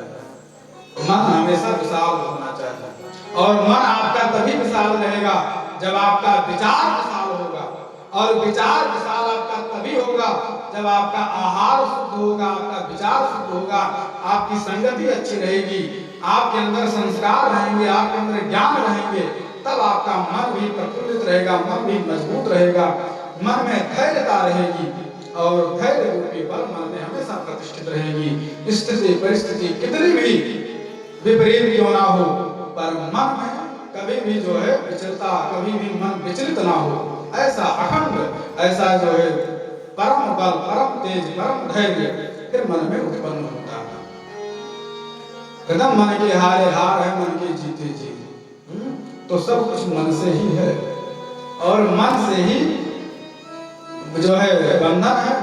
मन हमेशा विशाल होना चाहिए। और मन आपका तभी विशाल रहेगा जब आपका विचार विशाल होगा, और विचार विशाल आपका तभी होगा जब आपका आहार शुद्ध होगा, आपका विचार शुद्ध होगा, आपकी संगति अच्छी रहेगी, आपके अंदर संस्कार रहेंगे, आपके अंदर ज्ञान रहेंगे, तब आपका मन भी प्रफुल्लित रहेगा, मन भी मजबूत रहेगा, मन में धैर्यता रहेगी, और धैर्य रूपी बल मन में हमेशा प्रतिष्ठित रहेगी। स्थिति परिस्थिति कितनी भी विपरीत क्यों ना हो, पर मन में कभी भी जो है विचलता, कभी भी मन विचलित ना हो, ऐसा अखंड, ऐसा जो है परम बल, परम तेज, परम धैर्य फिर मन में उत्पन्न होता है। एकदम मन के हारे हार है, मन के जीते जीत। तो सब कुछ मन से ही है, और मन से ही जो है बंधन है,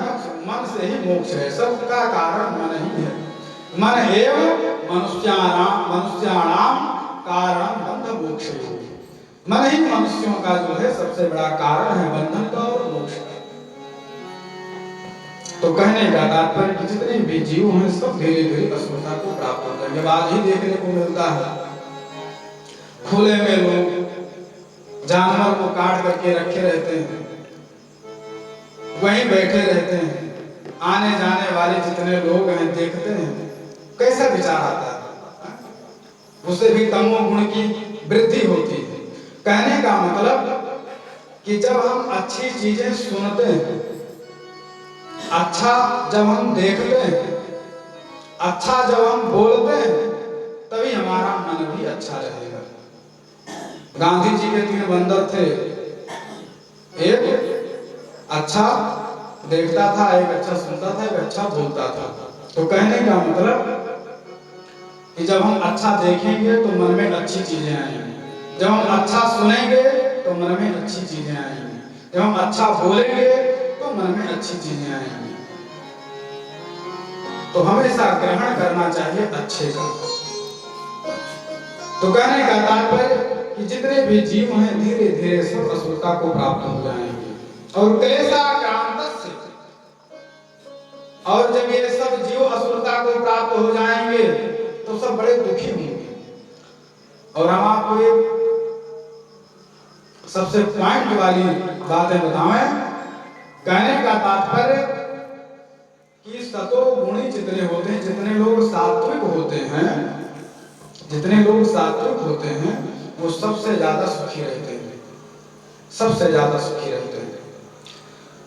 मन से ही मोक्ष है, सबका कारण मन ही है। मन एवं मनुष्याणाम कारण बंध मोक्ष। मन ही मनुष्यों का जो है सबसे बड़ा कारण है बंधन का और मोक्ष का। तो कहने का तात्पर्य कि जितने भी जीव हैं सब धीरे धीरे असुरता को प्राप्त होते हैं। जब आज ही देखने को मिलता है, खुले में लोग जानवर को काट करके रखे रहते हैं, वहीं बैठे रहते हैं, आने जाने वाले जितने लोग हैं देखते हैं, कैसा विचार आता है, उससे भी तमोगुण की वृद्धि होती है। कहने का मतलब कि जब हम अच्छी चीजें सुनते हैं, अच्छा जब हम देखते हैं, अच्छा जब हम बोलते हैं, तभी हमारा मन भी अच्छा रहेगा। गांधी जी के 3 बंदर थे, एक अच्छा देखता था, एक अच्छा सुनता था, एक अच्छा बोलता था। तो कहने का मतलब कि जब हम अच्छा देखेंगे तो मन में अच्छी चीजें आएंगी, जब हम अच्छा सुनेंगे तो मन में अच्छी चीजें आएंगी, जब हम अच्छा बोलेंगे तो मन में अच्छी चीजें आएंगी। तो हमेशा ग्रहण करना चाहिए अच्छे का। तो कहने का तात्पर्य कि जितने भी जीव हैं धीरे धीरे सब असुरता को प्राप्त हो जाएंगे और क्लेशाक्रांतस्य, और जब ये सब जीव असुरता को प्राप्त हो जाएंगे तो सब बड़े दुखी होंगे। और हम आपको एक सबसे पॉइंट वाली बातें बताएं। कहने का तात्पर्य कि सतोगुणी जितने होते हैं, जितने लोग सात्विक होते हैं, जितने लोग सात्विक होते हैं वो सबसे ज्यादा सुखी रहते हैं, सबसे ज्यादा सुखी रहते हैं।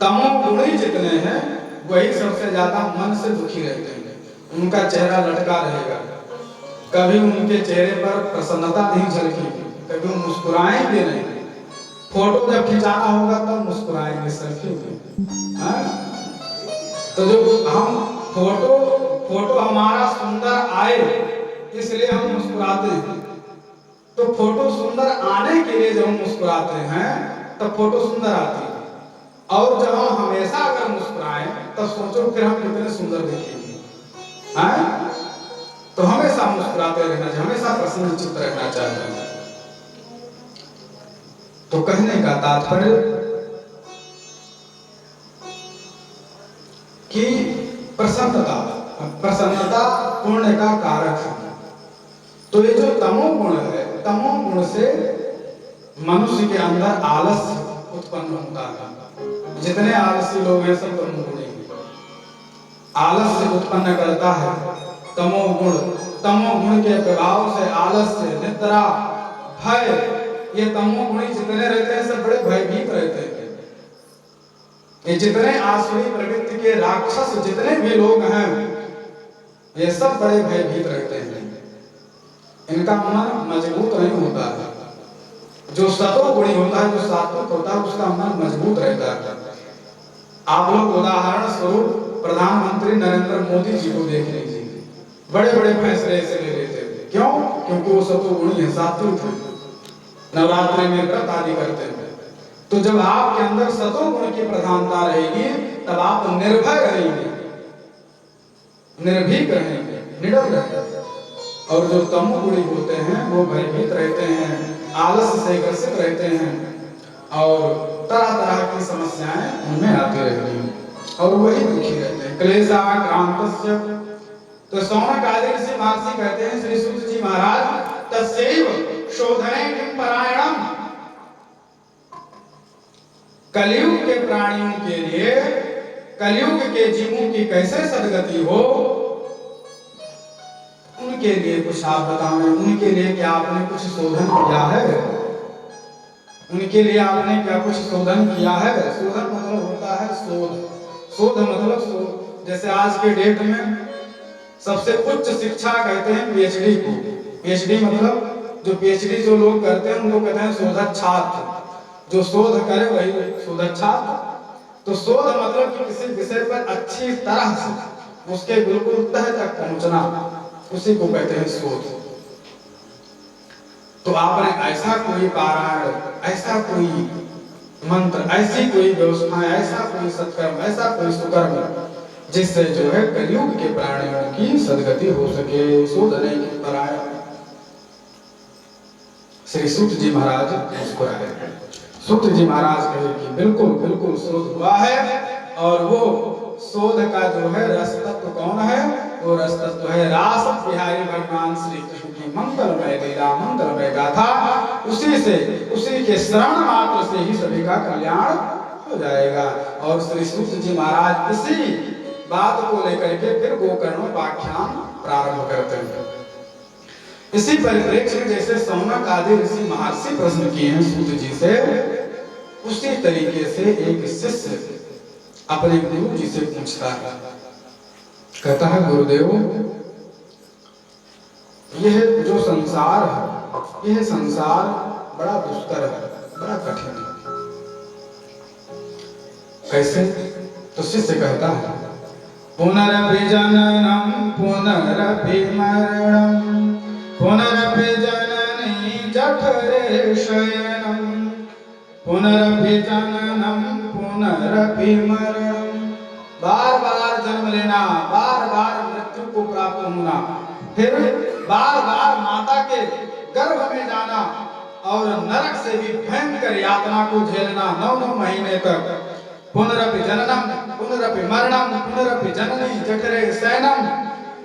तमोगुणी जितने हैं वही सबसे ज्यादा मन से दुखी रहते हैं, उनका चेहरा लटका रहेगा, कभी उनके चेहरे पर प्रसन्नता नहीं झलकेगी, कभी वो मुस्कुराएंगे नहीं। फोटो जब खिंचाना होगा तब मुस्कुराएंगे सेल्फी में। तो जो हम फोटो हमारा सुंदर आए इसलिए हम मुस्कुराते हैं। तो फोटो सुंदर आने के लिए जब हम मुस्कुराते हैं तब फोटो सुंदर आती है, और जब हम हमेशा अगर मुस्कुराएं तब सोचो फिर हम कितने सुंदर दिखेंगे। तो हमेशा मुस्कुराते रहना चाहिए, हमेशा प्रसन्नचित्त रहना चाहिए। तो कहने का तात्पर्य कि प्रसन्नता पुण्य का कारक है। तो ये जो तमोगुण है, तमोगुण से मनुष्य के अंदर आलस्य उत्पन्न होता है। जितने आलसी लोग हैं सब तमोगुणी हैं। आलस्य उत्पन्न करता है तमोगुण। तमोगुण के प्रभाव से आलस्य, निद्रा, भय, ये तमोगुणी जितने रहते हैं सब बड़े भयभीत रहते हैं। ये जितने आसुरी प्रवृत्ति के राक्षस जितने भी लोग हैं ये सब बड़े भयभीत रहते हैं, इनका मन मजबूत नहीं होता है। जो सतोगुणी होता है, जो सात्विक होता है, उसका मन मजबूत रहता है। आप लोग उदाहरण स्वरूप प्रधानमंत्री नरेंद्र मोदी जी को देख लीजिए, बड़े बड़े फैसले ऐसे ले लेते हैं। क्यों? क्योंकि वो सतोगुणी है, सात्विक है, नवरात्रि में व्रत आदि करते हैं। तो जब आपके अंदर सतोगुण की प्रधानता रहेगी तब आप निर्भय रहेंगे, निर्भीक रहेंगे, निडर रहेंगे। और जो तमोगुणी होते हैं वो भयभीत रहते हैं, आलस्य से ग्रसित रहते हैं और तरह तरह की समस्याएं उनमें आती रहती हैं और वही दुखी रहते हैं। क्लेशाक्रांतस्य। तो सौनक आदि ऋषि महर्षि कहते हैं श्री सूत जी महाराज, तस्यैव शोधने किं परायणम। कलयुग के प्राणियों के लिए, कलयुग के जीवों की कैसे सदगति हो, उनके लिए कुछ आप बताएं। उनके लिए क्या आपने कुछ शोधन किया है? उनके लिए आपने क्या कुछ शोधन किया है? शोधन मतलब होता है शोध। शोध मतलब शोध। जैसे आज के डेट में सबसे उच्च शिक्षा कहते हैं पीएचडी को। पीएचडी मतलब जो पीएचडी जो लोग करते हैं उनको कहते हैं शोधक छात्र। जो शोध करे वही शोधक छात्र। तो शोध मतलब कि किसी विषय पर अच्छी तरह से उसके बिल्कुल तह तक पहुंचना, उसी को कहते हैं शोध। तो आपने ऐसा कोई पारायण, ऐसा कोई मंत्र, ऐसी कोई व्यवस्था, ऐसा कोई सत्कर्म, ऐसा कोई सुकर्म जिससे जो है कलयुग के प्राणियों की सदगति हो सके, शोधने की परायण। श्री सूत जी महाराज मुस्कुराए। सूत जी महाराज कहे कि बिल्कुल बिल्कुल शोध हुआ है, और वो शोध का जो है रस तत्व कौन है? वो रस तत्व है रास बिहारी भगवान श्री कृष्ण की मंगलमय लीला, मंगलमय गाथा। उसी के श्रवण मात्र से ही सभी का कल्याण हो जाएगा। और श्री सूत जी महाराज इसी बात को लेकर के फिर गोकर्णोपाख्यान प्रारंभ करते हैं। इसी परिप्रेक्ष्य में जैसे सौनक आदि ऋषि महर्षि प्रश्न किए हैं सूत जी से, उसी तरीके से एक शिष्य अपने गुरु जी से पूछता है, कहता है गुरुदेव, यह जो संसार है, यह संसार बड़ा दुष्कर है, बड़ा कठिन है। कैसे? तो शिष्य कहता है, पुनरपि जननं पुनरपि मरणं पुनरपि जननी जठरे शयनं पुनरपि जननं पुनरपि मरणं। बार बार जन्म लेना, बार बार मृत्यु को प्राप्त होना, फिर बार बार माता के गर्भ में जाना और नरक से भी भयंकर यातना को झेलना 9 महीने तक। पुनरपि जननम पुनरपि मरणम पुनरपि जननी जठरे शयनम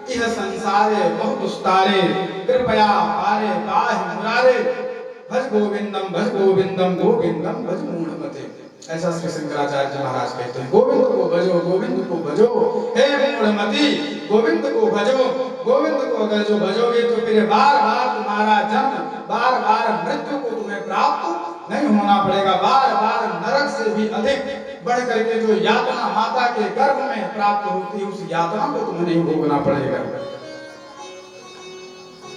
इह संसारे बहु दुस्तारे कृपया पारे पाहि मुरारे भज गोविंदम गोविंदम भज मूढ़मते। ऐसा श्री शंकराचार्य जी महाराज कहते हैं, गोविंद को भजो हे मूढ़मती, गोविंद को भजो, गोविंद को अगर जो भजोगे तो फिर बार बार तुम्हारा जन्म, बार बार मृत्यु को तुम्हें प्राप्त नहीं होना पड़ेगा, बार बार नरक से भी अधिक बढ़ करके जो यातना माता के गर्भ में प्राप्त होती है उस यातना को तुम्हें नहीं भोगना पड़ेगा।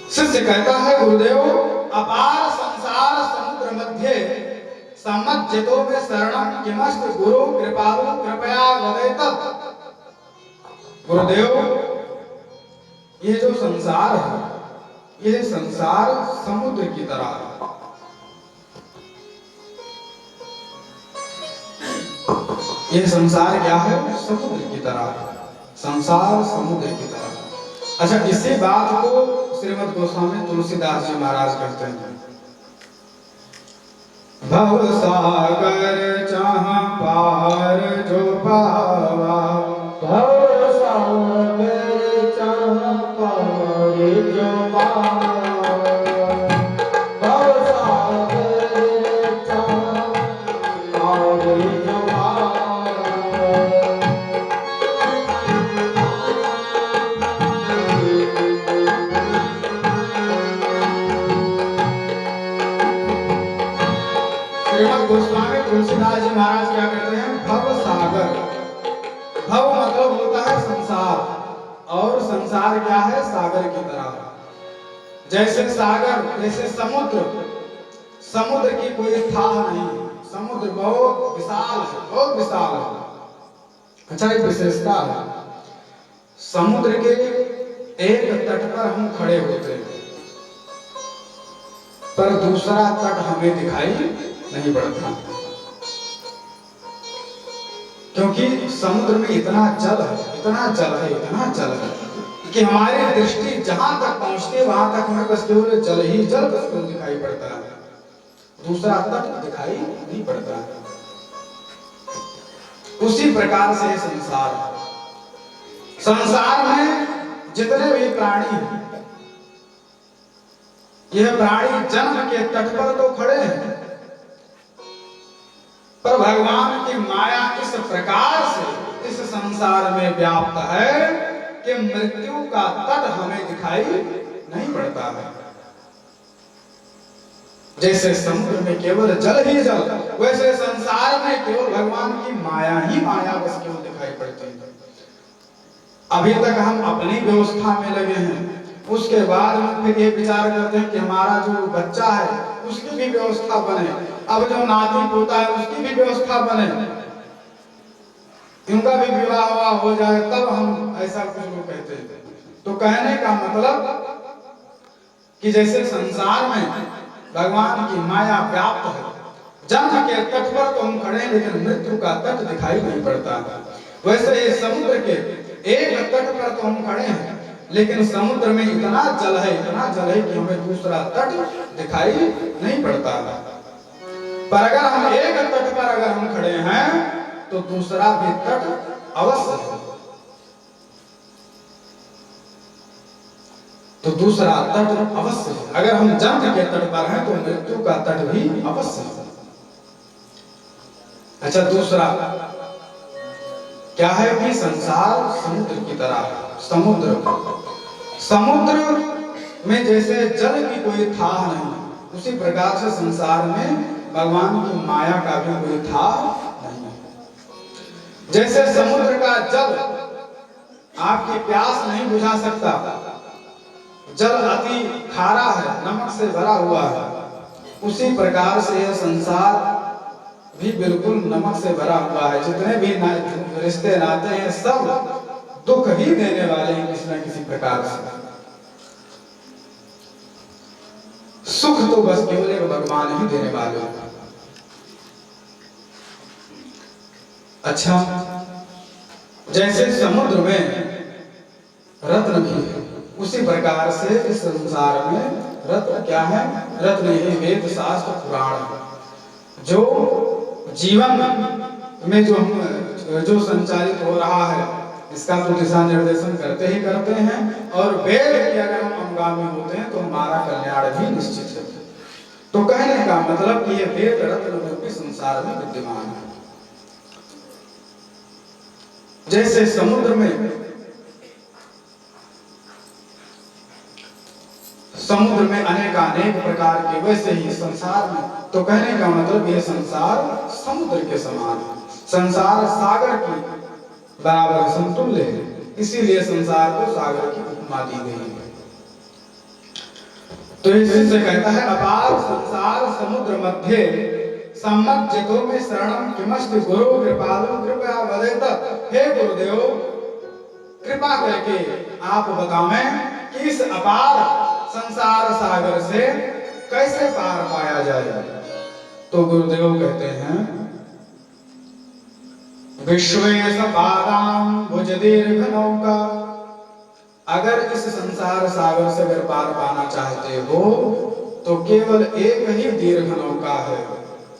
शिष्य कहता है, गुरुदेव अपार संसार समुद्र मध्य सम्मज्जितो में शरणं किमस्त गुरु कृपालु कृपया वदेत। गुरुदेव ये जो संसार है, ये संसार समुद्र की तरह है। ये संसार क्या है? समुद्र की तरह है। संसार समुद्र की तरह। अच्छा, इसी बात को श्रीमद् गोस्वामी तुलसीदास जी महाराज कहते हैं, भव सागर जहाँ पार जो पावा, भव सागर जहाँ पार जो पावा, भव सागर जहाँ पार जो पावा। श्रीमद् गोस्वामी तुलसीदास जी महाराज क्या कहते हैं? भव सागर, भव मतलब होता है संसार, और संसार क्या है? सागर की तरह। जैसे सागर, जैसे समुद्र, समुद्र की कोई था नहीं, समुद्र बहुत विशाल है, बहुत विशाल है। अच्छा, एक विशेषता है, समुद्र के एक तट पर हम खड़े होते हैं पर दूसरा तट हमें दिखाई नहीं पड़ता, क्योंकि समुद्र में इतना जल है, इतना जल है, इतना जल है कि हमारी दृष्टि जहां तक पहुंचती है वहां तक हमें बस केवल जल ही जल बस दिखाई पड़ता है, दूसरा तट दिखाई नहीं पड़ता है। उसी प्रकार से संसार है। संसार में जितने भी प्राणी हैं, यह प्राणी जन्म के तट पर तो खड़े हैं, पर भगवान की माया इस प्रकार से इस संसार में व्याप्त है कि मृत्यु का तट हमें दिखाई नहीं पड़ता है। जैसे समुद्र में केवल जल ही जल, वैसे संसार में केवल भगवान की माया ही माया बस केवल दिखाई पड़ती है। अभी तक हम अपनी व्यवस्था में लगे हैं, उसके बाद हम फिर ये विचार करते हैं कि हमारा जो बच्चा है उसकी भी व्यवस्था बने, अब जो नाती पोता है उसकी भी व्यवस्था बने, इनका भी विवाह हो जाए, तब हम ऐसा कुछ लोग कहते हैं। तो कहने का मतलब कि जैसे संसार में भगवान की माया व्याप्त है, जन्म के तट पर तो हम खड़े हैं लेकिन मृत्यु का तट दिखाई नहीं पड़ता, वैसे ये समुद्र के एक तट पर तो हम खड़े हैं लेकिन समुद्र में इतना जल है, इतना जल है कि हमें दूसरा तट दिखाई नहीं पड़ता। पर अगर हम एक तट पर अगर हम खड़े हैं तो दूसरा भी तट अवश्य है, तो दूसरा तट अवश्य है। अगर हम जन्म के तट पर हैं तो मृत्यु का तट भी अवश्य है। अच्छा, दूसरा क्या है कि संसार समुद्र की तरह है। समुद्र में जैसे जल की कोई था नहीं, उसी प्रकार से संसार में भगवान की माया का भी कोई था नहीं। जैसे समुद्र का जल आपकी प्यास नहीं बुझा सकता, जल अति खारा है, नमक से भरा हुआ है, उसी प्रकार से यह संसार भी बिल्कुल नमक से भरा हुआ है। जितने भी रिश्ते नाते हैं सब दुख ही देने वाले हैं किसी न किसी प्रकार से। सुख तो बस केवल एक भगवान ही देने वाले हैं। अच्छा, जैसे समुद्र में रत्न भी है, उसी प्रकार से इस संसार में रत्न क्या है? रत्न ही वेद शास्त्र पुराण, जो जीवन में जो संचालित हो रहा है, इसका तो दिशा निर्देशन करते ही करते हैं। और वेद के अगर हम अनुगामी होते हैं तो हमारा कल्याण भी निश्चित है। तो कहने का मतलब कि ये वेद रत्न रूपी संसार में विद्यमान है। जैसे समुद्र में अनेक प्रकार के, वैसे ही संसार में, तो कहने का मतलब ये संसार समुद्र के समान है, संसार सागर की बराबर समतुल्य है। इसीलिए संसार को सागर की उपमा दी गई है। तो इसी से कहता है अपार संसार समुद्र मध्य सम्मत जितो में शरणम किमस्ति गुरु कृपालु कृपया वदेत। हे गुरुदेव, कृपा करके आप बतावें कि इस अपार संसार सागर से कैसे पार पाया जाए। तो गुरुदेव कहते हैं विश्वेश पादाम भुज दीर्घ नौका। अगर इस संसार सागर से अगर पार पाना चाहते हो तो केवल एक ही दीर्घ नौका है।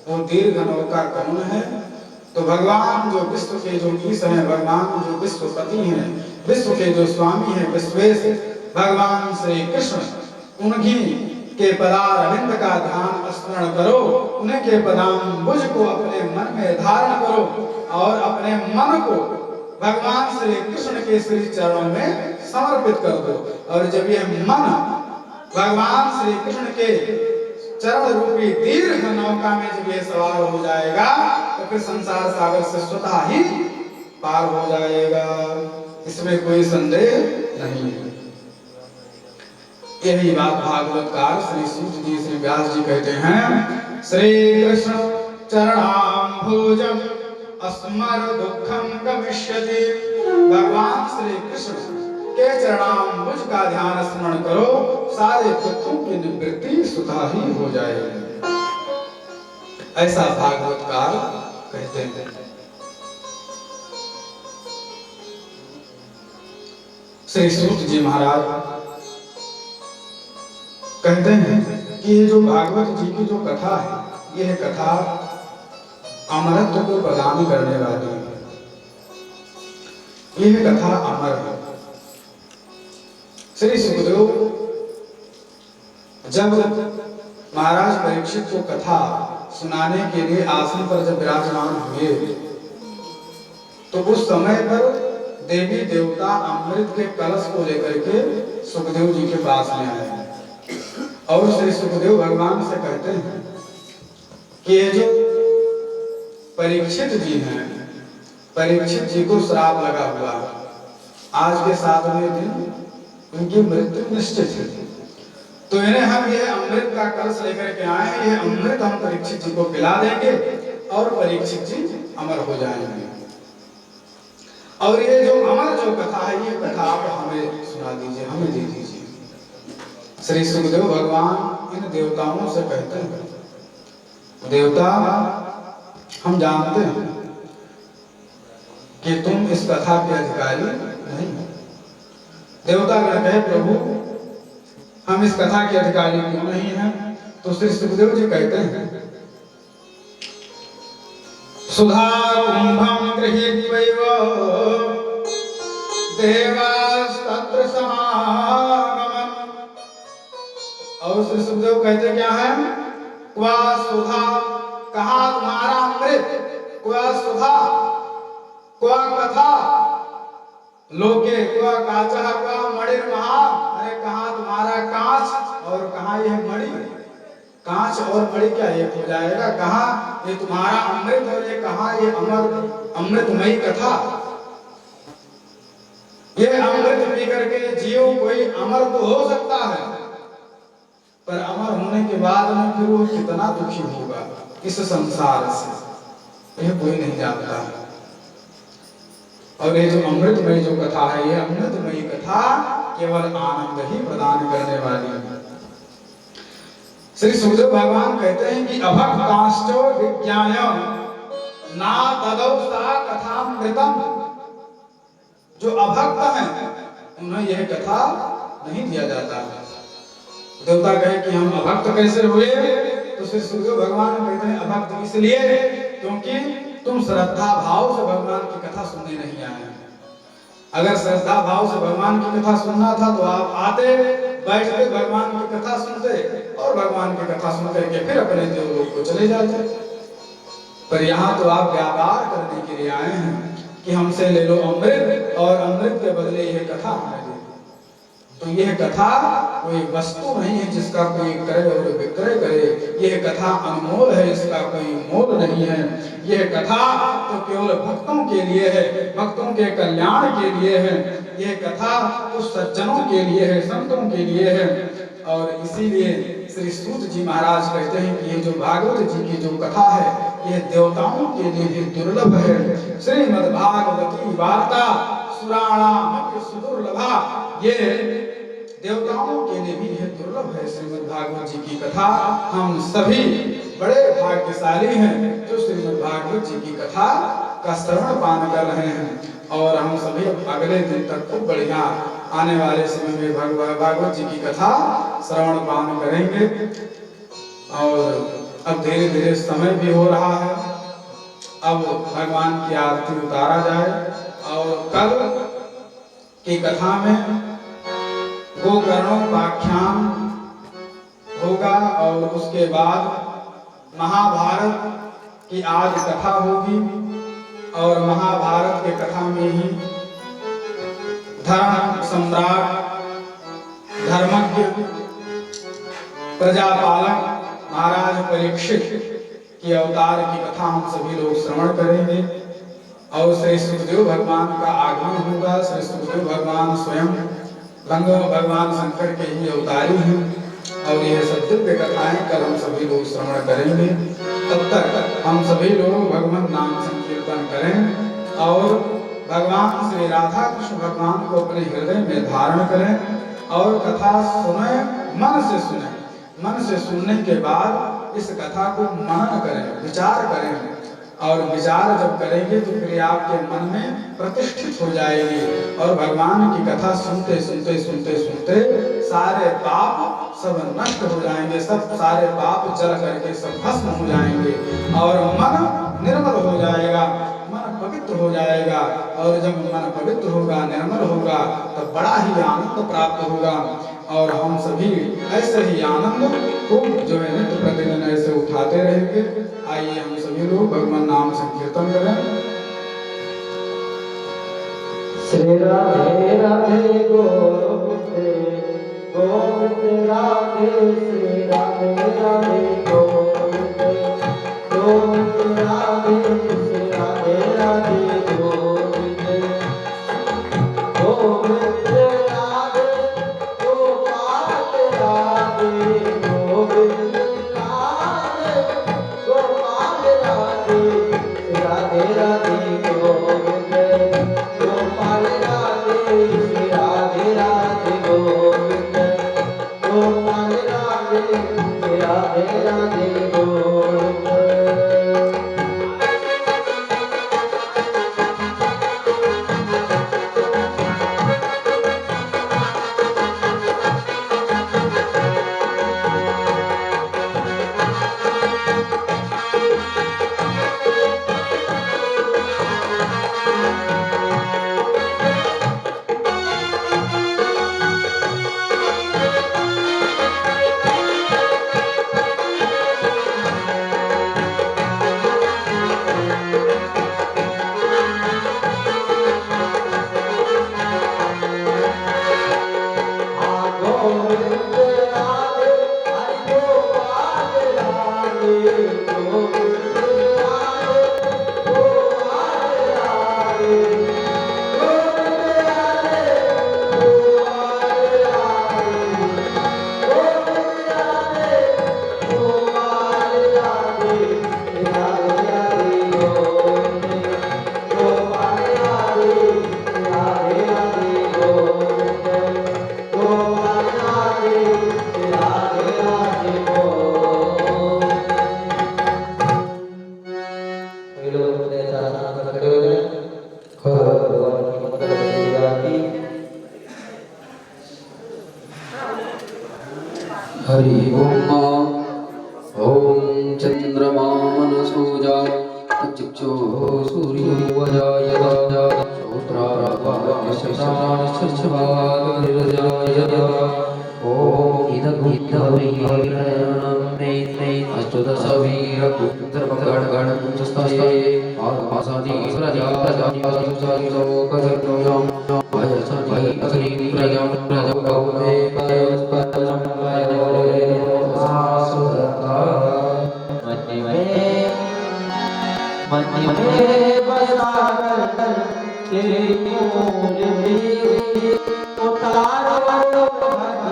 वो दीर्घ नौका कौन है? तो भगवान जो विश्व के जो ईश हैं, भगवान जो विश्वपति हैं, विश्व के जो स्वामी हैं, विश्वेश भगवान श्री कृष्ण, उन्हीं के पदारविंद का ध्यान स्मरण करो, उन्हीं के पदाम्बुज को अपने मन में धारण करो और अपने मन को भगवान श्री कृष्ण के श्री चरणों में समर्पित कर दो। और जब यह मन भगवान श्री कृष्ण के चरण रूपी दीर्घ नौका में जब यह सवार हो जाएगा तो फिर संसार सागर से स्वतः ही पार हो जाएगा, इसमें कोई संदेह नहीं है। यही बात भागवतकार श्री सूत जी, श्री व्यास जी कहते हैं श्री कृष्ण चरणाम्भोजम अस्मर दुखम गमिष्यति। भगवान श्री कृष्ण के चरणाम्बुज का ध्यान स्मरण करो, सारे दुखों की निवृत्ति स्वतः ही हो जाएगी। ऐसा भागवतकार कहते हैं। श्री सूत जी महाराज कहते हैं कि ये जो भागवत जी की जो कथा है, यह कथा अमरत्व को प्रदान करने वाली है। यह कथा अमर है। श्री सुखदेव जब महाराज परीक्षित को कथा सुनाने के लिए आसन पर जब विराजमान हुए तो उस समय पर देवी देवता अमृत के कलश को लेकर के सुखदेव जी के पास में आए और श्री सुखदेव भगवान से कहते हैं कि ये जो परीक्षित जी हैं, परीक्षित जी को श्राप लगा हुआ है, आज के 7वें दिन उनकी मृत्यु निश्चित है। तो इन्हें हम यह अमृत का कलश लेकर के आए हैं, यह अमृत हम परीक्षित जी को पिला देंगे और परीक्षित जी अमर हो जाएंगे। और ये जो अमर जो कथा है, ये कथा आप हमें सुना दीजिए, हमें दे दीजिए। श्री सुखदेव भगवान इन देवताओं से कहते हैं देवता, हम जानते हैं कि तुम इस कथा के अधिकारी नहीं हो। देवता कहे प्रभु, हम इस कथा के अधिकारी क्यों नहीं हैं? तो श्री सुखदेव जी कहते हैं सुधा कुंभम गृहीत्वैव देवास्तत्र समागमन्। और श्री सुखदेव कहते क्या है? क्वा सुधा, कहा तुम्हारा अमृत, क्वा सुधा, क्वा कथा, लोके क्वा काचः क्वा मणिर महा। अरे कहाँ तुम्हारा कांच और कहाँ यह मणि? कांच और मणि क्या एक हो जाएगा? कहाँ ये तुम्हारा अमृत और ये कहाँ ये अमर अमृतमयी कथा? ये अमृत पी करके जीव कोई अमर तो हो सकता है, पर अमर होने के बाद में फिर वो कितना दुखी होगा इस संसार से, यह कोई नहीं जानता है। और ये जो अमृतमयी जो कथा है, ये अमृतमयी कथा केवल आनंद ही प्रदान करने वाली है। श्री सुखदेव भगवान कहते हैं कि अभक्ताश्च विज्ञाय ना ददौ सा कथामृतम। जो अभक्त हैं उन्हें यह कथा नहीं दिया जाता। देवता कहे कि हम अभक्त कैसे हुए, तो श्री सुखदेव भगवान कहते हैं अभक्त इसलिए क्योंकि तुम श्रद्धा भाव से भगवान की कथा सुनने नहीं आए। अगर श्रद्धा भाव से भगवान की कथा सुनना था तो आप आते, बैठते, भगवान की कथा सुनते और भगवान की कथा सुन करके फिर अपने देवलोक को चले जाते। पर यहाँ तो आप व्यापार करने के लिए आए हैं कि हमसे ले लो अमृत और अमृत के बदले यह कथा हमें दे दो। तो यह कथा कोई वस्तु नहीं है जिसका कोई क्रय और विक्रय करे। यह कथा अनमोल है, इसका कोई मोल नहीं है। यह कथा तो केवल भक्तों के लिए है, भक्तों के कल्याण के लिए है। यह कथा उस सज्जनों के लिए है, संतों के लिए है। और इसीलिए श्री सूत जी महाराज कहते हैं कि ये जो भागवत जी की जो कथा है यह देवताओं के लिए भी दुर्लभ है। श्रीमद् भागवती वार्ता सुराणामपि सुदुर्लभा, ये देवताओं के लिए भी यह दुर्लभ है। श्रीमद् भागवत जी की कथा हम सभी बड़े भाग्यशाली हैं जो श्रीमद् भागवत जी की कथा का श्रवण पान कर रहे हैं। और हम सभी अगले दिन तक खूब बढ़िया आने वाले समय में भागवत जी की कथा श्रवण पान करेंगे। और अब धीरे धीरे समय भी हो रहा है, अब भगवान की आरती उतारा जाए। और कल की कथा में गोकर्णोपाख्यान होगा और उसके बाद महाभारत की आज कथा होगी। और महाभारत के कथा में ही धर्म सम्राट, धर्मज्ञ, प्रजापालक महाराज परीक्षित की अवतार की कथा हम सभी लोग श्रवण करेंगे। और श्री सुखदेव भगवान का आगमन होगा। श्री सुखदेव भगवान स्वयं भगवान शंकर के ही अवतारी हैं। और यह सब दिव्य कथाएं कल हम सभी लोग श्रवण करेंगे। तब तक हम सभी लोग भगवान नाम संकीर्तन करें और भगवान श्री राधा कृष्ण भगवान को अपने हृदय में धारण करें और कथा सुने, मन से सुने। मन से सुनने के बाद इस कथा को मनन करें, विचार करें। और विचार जब करेंगे तो फिर आपके मन में प्रतिष्ठित हो जाएगी। और भगवान की कथा सुनते सुनते सुनते सुनते सारे पाप सब नष्ट हो जाएंगे, सब सारे पाप जल करके सब भस्म हो जाएंगे और मन निर्मल हो जाएगा, मन पवित्र हो जाएगा। और जब मन पवित्र होगा, निर्मल होगा, तब बड़ा ही आनंद प्राप्त होगा। और हम सभी ऐसे ही आनंद खूब जो है नित्य प्रतिदिन ऐसे उठाते रहेंगे। आइए हम सभी लोग भगवान नाम संकीर्तन करें। श्री राधे राधे गोविंद गोविंद राधे, श्री राधे राधे गोविंद गोविंद राधे, श्री राधे राधे गोविंद गोविंद राधे गोपाल राधे, गोविंद राधे गोपाल राधे, श्री राधे राधे गोविंद गोपाल राधे, श्री राधे राधे गोविंद गोपाल राधे, श्री राधे राधे गोविंद। हरि ओम ॐ चन्द्रमा मनसोजा चक्षो सूर्यो वजायदा श्रोत्रारापाश्चर्चवागनिरजायदा ॐ इदगुद्धवीरणं अष्टदशवीरकुत्रपगणगणस्तये आसादि प्रजापतिलोकधर्मं वयसनि अग्नि प्रजां प्रजगौमे कयस्पदं वयवरे मन में बसा कर तेरी मूल मेरी उतारो भगवान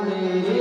मेरी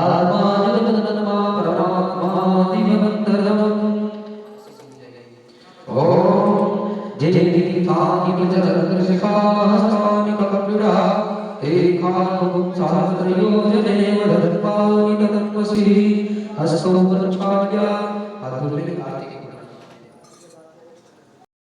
आत्मानंदनमा परमात्मादिवंतरम् ओम जेनितानि विचरदर्शिकास्तानि कपिड़ा एकाकुं सहस्रयोजने वदत्पानि तत्त्वसि हस्तौ प्रक्षाल्य अतुलित आर्थिक